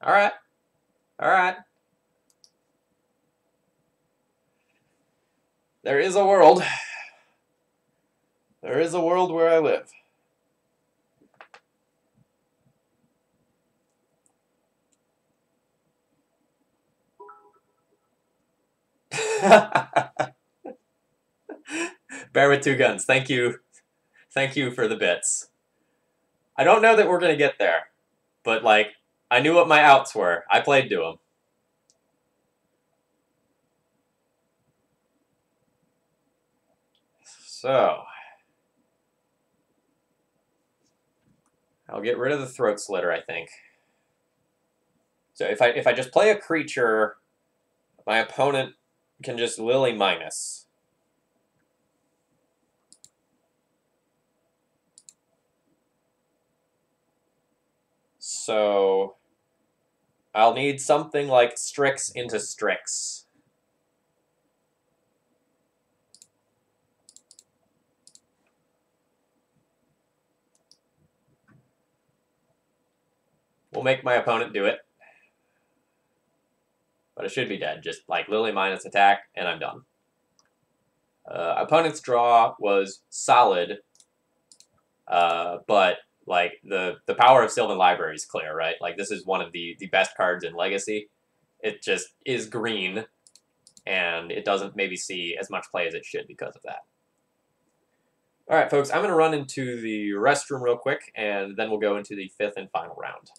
All right. All right. There is a world. There is a world where I live. Bear with 2 guns. Thank you. Thank you for the bits. I don't know that we're going to get there, but, like, I knew what my outs were. I played to them. So, I'll get rid of the Throat Slitter, I think. So if I just play a creature, my opponent can just Lily minus. So I'll need something like Strix into Strix. We'll make my opponent do it. But it should be dead. Just like Lily minus attack, and I'm done. Opponent's draw was solid, but like the power of Sylvan Library is clear, right? Like this is one of the best cards in Legacy. It just is green, and it doesn't maybe see as much play as it should because of that. All right, folks, I'm going to run into the restroom real quick, and then we'll go into the 5th and final round.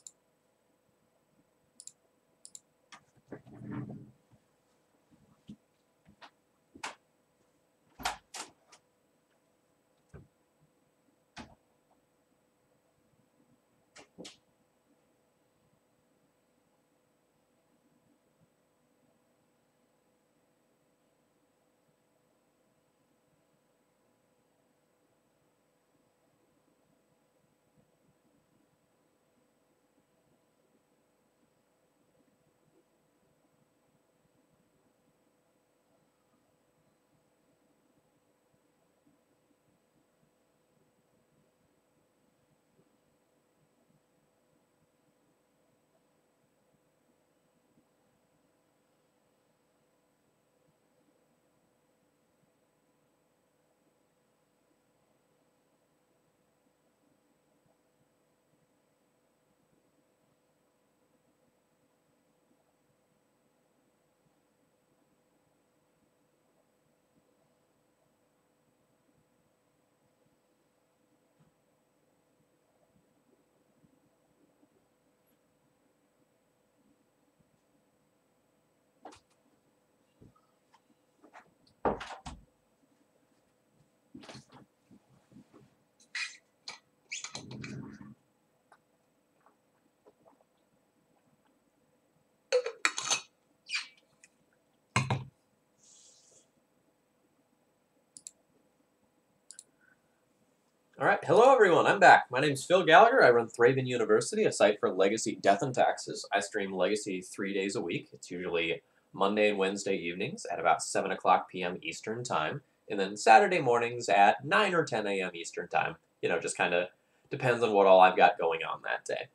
All right, hello everyone, I'm back. My name's Phil Gallagher. I run Thraben University, a site for Legacy Death and Taxes. I stream Legacy 3 days a week. It's usually Monday and Wednesday evenings at about 7 o'clock p.m. Eastern Time, and then Saturday mornings at 9 or 10 a.m. Eastern Time. You know, just kind of depends on what all I've got going on that day.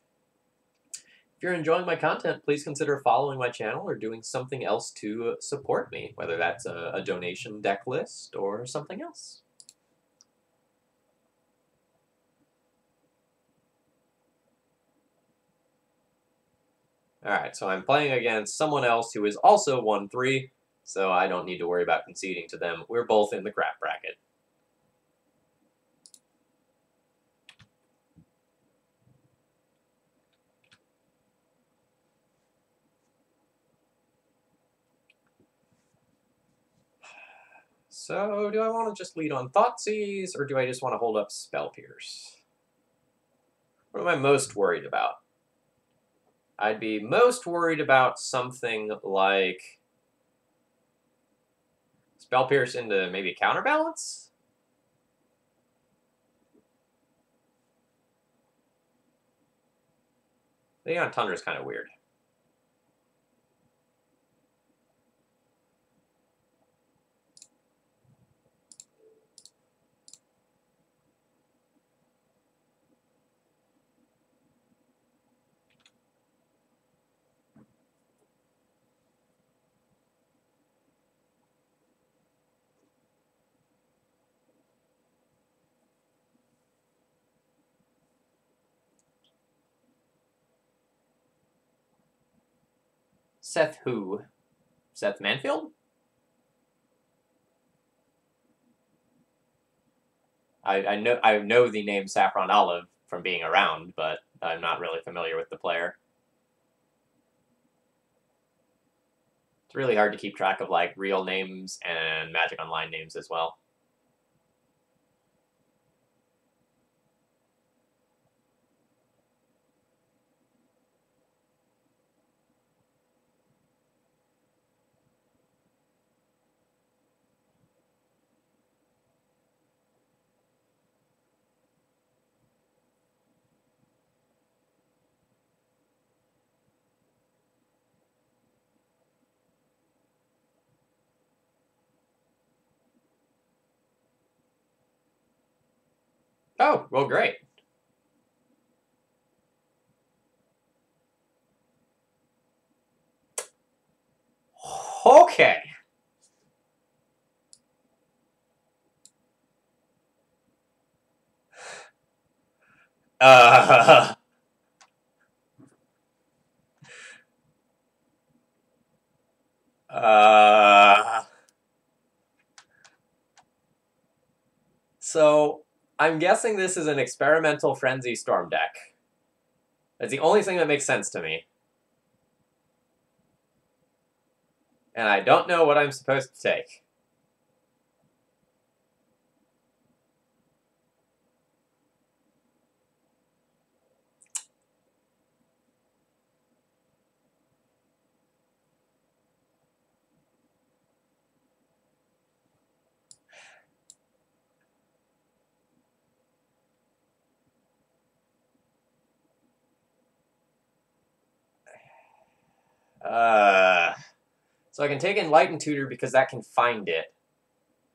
If you're enjoying my content, please consider following my channel or doing something else to support me, whether that's a donation deck list or something else. Alright, so I'm playing against someone else who is also 1-3, so I don't need to worry about conceding to them. We're both in the crap bracket. So, do I want to just lead on Thoughtseize, or do I just want to hold up Spell Pierce? What am I most worried about? I'd be most worried about something like Spell Pierce into maybe Counterbalance? The on Tundra is kind of weird. Seth who? Seth Manfield? I know the name Saffron Olive from being around, but I'm not really familiar with the player. It's really hard to keep track of like real names and Magic Online names as well. Oh, well, great. Okay. Uh, so I'm guessing this is an experimental Frenzy Storm deck. That's the only thing that makes sense to me. And I don't know what I'm supposed to take. So I can take Enlightened Tutor because that can find it.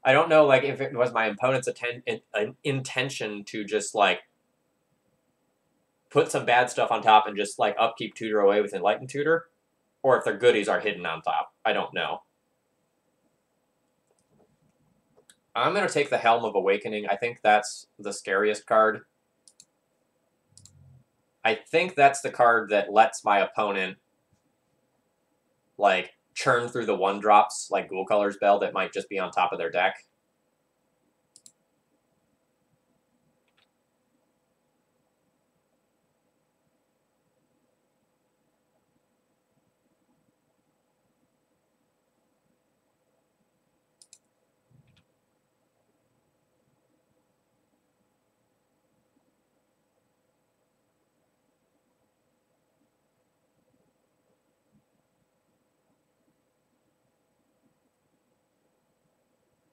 I don't know, like, if it was my opponent's intention to just, like, put some bad stuff on top and just, like, upkeep Tutor away with Enlightened Tutor, or if their goodies are hidden on top. I don't know. I'm going to take the Helm of Awakening. I think that's the scariest card. I think that's the card that lets my opponent, like, churn through the 1-drops, like Ghoul Color's Bell, that might just be on top of their deck.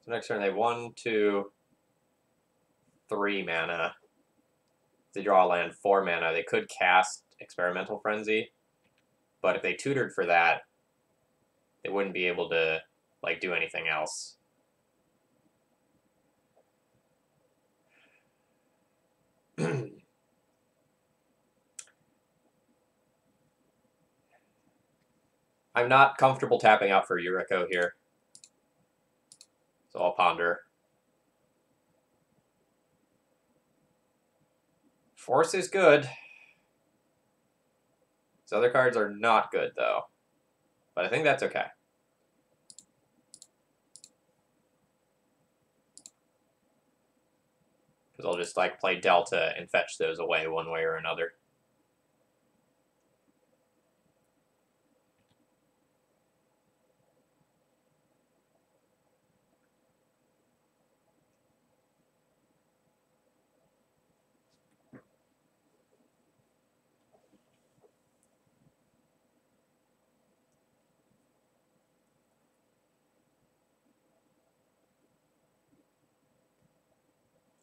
So next turn they have 1, 2, 3 mana. If they draw a land 4 mana, they could cast Experimental Frenzy. But if they tutored for that, they wouldn't be able to, like, do anything else. I'm not comfortable tapping out for Yuriko here. So I'll ponder. Force is good. These other cards are not good, though. But I think that's okay. Because I'll just, like, play Delta and fetch those away one way or another.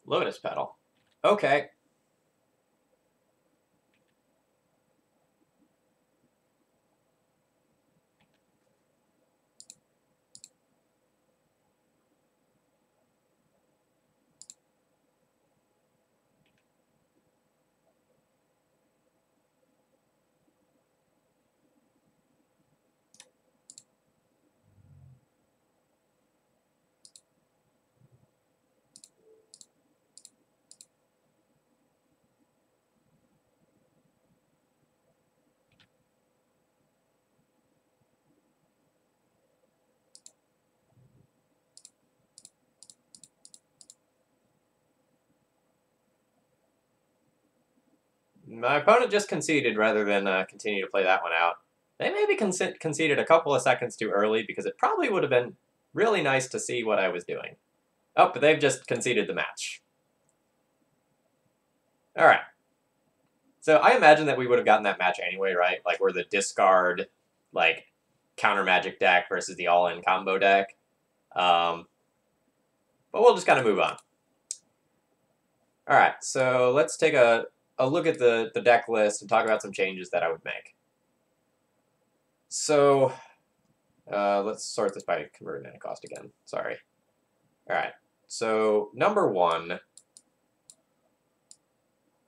Lotus Petal. Okay. My opponent just conceded rather than continue to play that one out. They maybe conceded a couple of seconds too early because it probably would have been really nice to see what I was doing. Oh, but they've just conceded the match. All right. So I imagine that we would have gotten that match anyway, right? Like we're the discard, like counter magic deck versus the all-in combo deck. But we'll just kind of move on. All right. So let's take a look at the deck list and talk about some changes that I would make. So let's sort this by converted mana cost again. Sorry. All right. So number one, let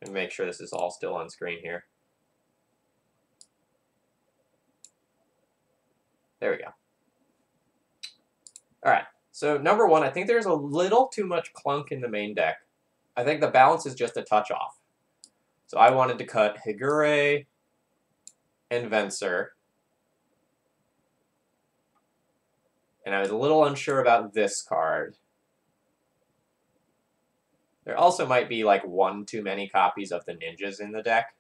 me make sure this is all still on screen here. There we go. All right. So number one, I think there's a little too much clunk in the main deck. I think the balance is just a touch off. So I wanted to cut Higure and Venser. And I was a little unsure about this card. There also might be like one too many copies of the ninjas in the deck.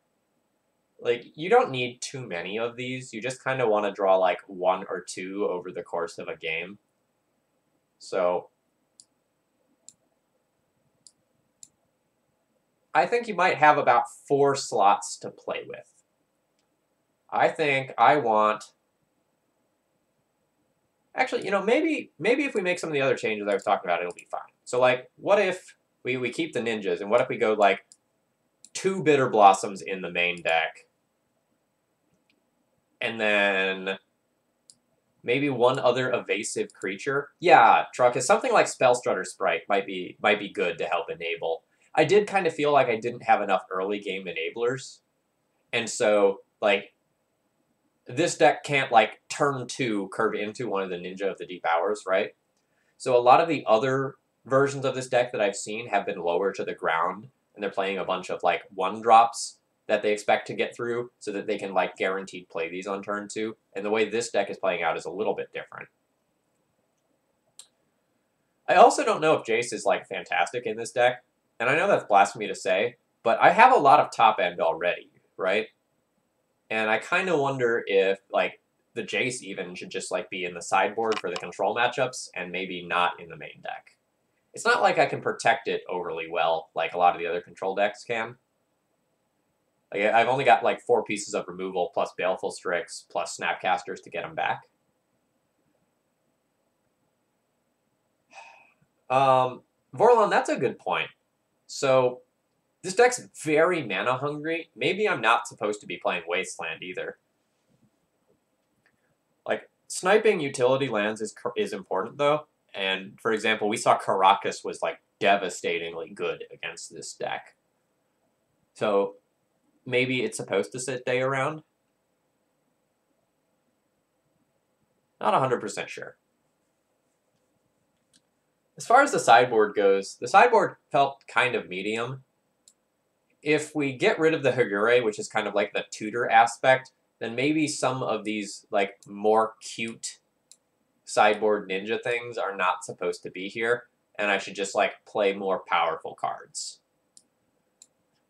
Like, you don't need too many of these. You just kind of want to draw like one or two over the course of a game. So I think you might have about 4 slots to play with. I think I want... Actually, you know, maybe if we make some of the other changes I was talking about, it'll be fine. So, like, what if we keep the ninjas, and what if we go, like, 2 Bitter Blossoms in the main deck, and then maybe one other evasive creature? Yeah, Truckus, something like Spellstrutter Sprite might be good to help enable. I did kind of feel like I didn't have enough early game enablers, and so, like, this deck can't, like, turn 2 curve into one of the Ninja of the Deep Hours, right? So a lot of the other versions of this deck that I've seen have been lower to the ground, and they're playing a bunch of, like, 1-drops that they expect to get through so that they can, like, guaranteed play these on turn 2. And the way this deck is playing out is a little bit different. I also don't know if Jace is, like, fantastic in this deck, and I know that's blasphemy to say, but I have a lot of top end already, right? And I kind of wonder if, like, the Jace even should just, like, be in the sideboard for the control matchups and maybe not in the main deck. It's not like I can protect it overly well like a lot of the other control decks can. Like, I've only got, like, 4 pieces of removal plus Baleful Strix plus Snapcasters to get them back. Vorlon, that's a good point. So... this deck's very mana hungry. Maybe I'm not supposed to be playing Wasteland either. Like, sniping utility lands is important, though. And, for example, we saw Caracas was, like, devastatingly good against this deck. So, maybe it's supposed to sit Day around. Not 100% sure. As far as the sideboard goes, the sideboard felt kind of medium. If we get rid of the Hagure, which is kind of like the tutor aspect, then maybe some of these like more cute sideboard ninja things are not supposed to be here, and I should just like play more powerful cards.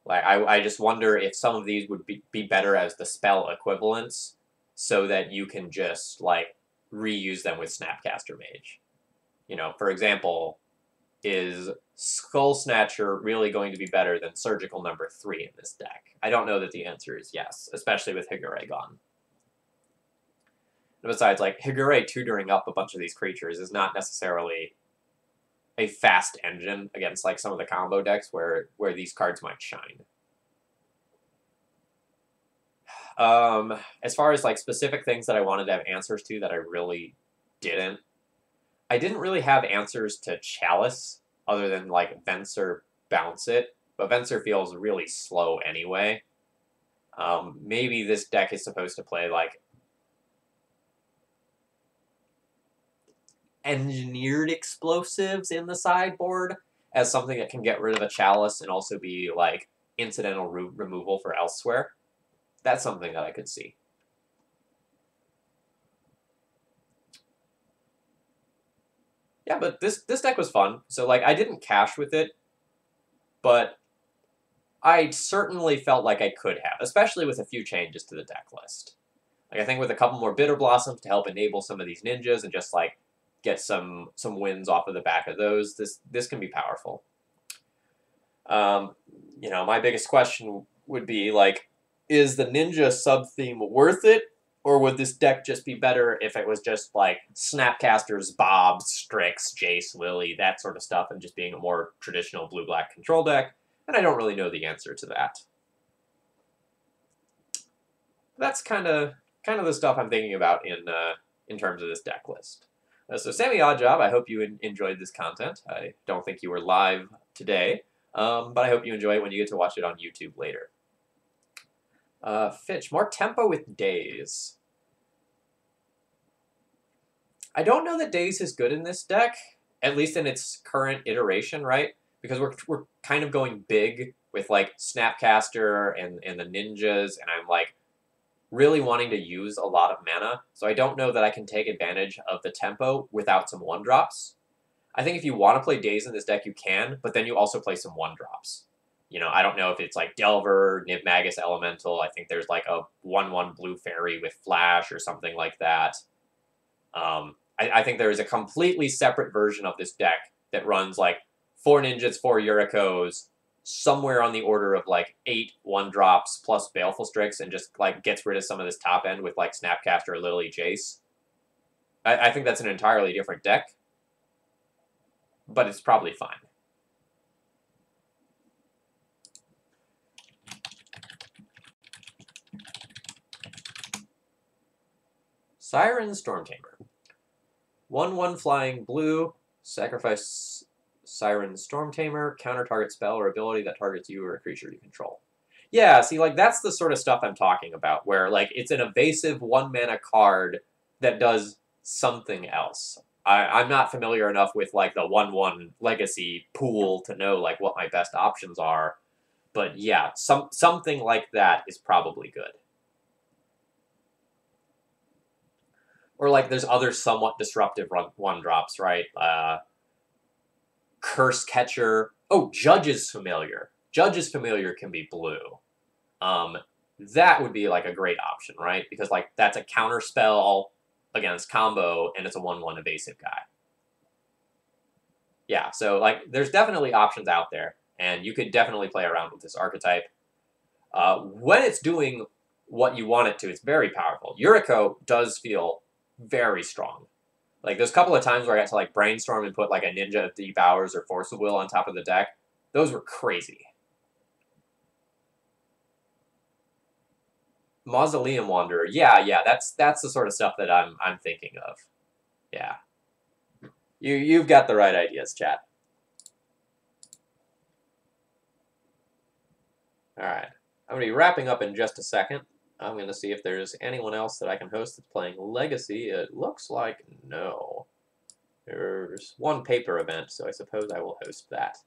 Like I just wonder if some of these would be better as the spell equivalents, so that you can just like reuse them with Snapcaster Mage. You know, for example, is Skull Snatcher really going to be better than Surgical number 3 in this deck? I don't know that the answer is yes, especially with Hagure gone. And besides, like, Hagure tutoring up a bunch of these creatures is not necessarily a fast engine against, like, some of the combo decks where these cards might shine. As far as, like, specific things that I wanted to have answers to that I really didn't, I didn't really have answers to Chalice, other than, like, Venser Bounce It, but Venser feels really slow anyway. Maybe this deck is supposed to play, like, engineered explosives in the sideboard as something that can get rid of a Chalice and also be, like, incidental removal for elsewhere. That's something that I could see. Yeah, but this deck was fun. So, like, I didn't cash with it, but I certainly felt like I could have, especially with a few changes to the deck list. Like, I think with a couple more Bitter Blossoms to help enable some of these ninjas and just, like, get some wins off of the back of those, this can be powerful. You know, my biggest question would be, like, is the ninja sub-theme worth it? Or would this deck just be better if it was just, like, Snapcasters, Bob, Strix, Jace, Lily, that sort of stuff, and just being a more traditional blue-black control deck? And I don't really know the answer to that. That's kind of the stuff I'm thinking about in terms of this deck list. So Sammy Oddjob, I hope you enjoyed this content. I don't think you were live today, but I hope you enjoy it when you get to watch it on YouTube later. Fitch, more tempo with Daze. I don't know that Daze is good in this deck, at least in its current iteration, right? Because we're kind of going big with, like, Snapcaster and the ninjas, and I'm, like, really wanting to use a lot of mana, so I don't know that I can take advantage of the tempo without some 1-drops. I think if you want to play Daze in this deck, you can, but then you also play some 1-drops. You know, I don't know if it's like Delver, Niv Magus Elemental. I think there's like a 1/1 blue fairy with Flash or something like that. I think there is a completely separate version of this deck that runs like 4 ninjas, 4 Yurikos, somewhere on the order of like 8 1-drops plus Baleful Strix, and just like gets rid of some of this top end with like Snapcaster, Lily, Jace. I think that's an entirely different deck, but it's probably fine. Siren Stormtamer. 1/1 flying blue, sacrifice Siren Stormtamer, counter target spell or ability that targets you or a creature you control. Yeah, see, like, that's the sort of stuff I'm talking about, where, like, it's an evasive 1-mana card that does something else. I'm not familiar enough with, like, the 1/1 legacy pool to know, like, what my best options are, but yeah, something like that is probably good. Or, like, there's other somewhat disruptive 1-drops, right? Curse Catcher. Oh, Judge's Familiar. Judge's Familiar can be blue. That would be, like, a great option, right? Because, like, that's a counter spell against combo, and it's a 1/1 evasive guy. Yeah, so, like, there's definitely options out there, and you could definitely play around with this archetype. When it's doing what you want it to, it's very powerful. Yuriko does feel very strong. Like, there's a couple of times where I got to, like, brainstorm and put, like, a Ninja of Deep Hours or Force of Will on top of the deck. Those were crazy. Mausoleum Wanderer. Yeah, that's the sort of stuff that I'm thinking of. Yeah. You've got the right ideas, chat. All right. I'm going to be wrapping up in just a second. I'm going to see if there's anyone else that I can host that's playing Legacy. It looks like no. There's one paper event, so I suppose I will host that.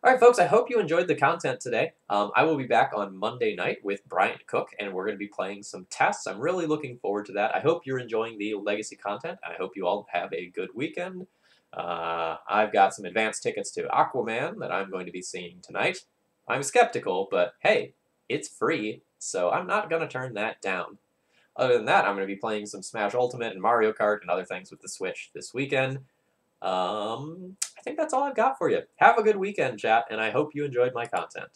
All right, folks, I hope you enjoyed the content today. I will be back on Monday night with Bryant Cook, and we're going to be playing some tests. I'm really looking forward to that. I hope you're enjoying the Legacy content, and I hope you all have a good weekend. I've got some advance tickets to Aquaman that I'm going to be seeing tonight. I'm skeptical, but hey, it's free, so I'm not going to turn that down. Other than that, I'm going to be playing some Smash Ultimate and Mario Kart and other things with the Switch this weekend. I think that's all I've got for you. Have a good weekend, chat, and I hope you enjoyed my content.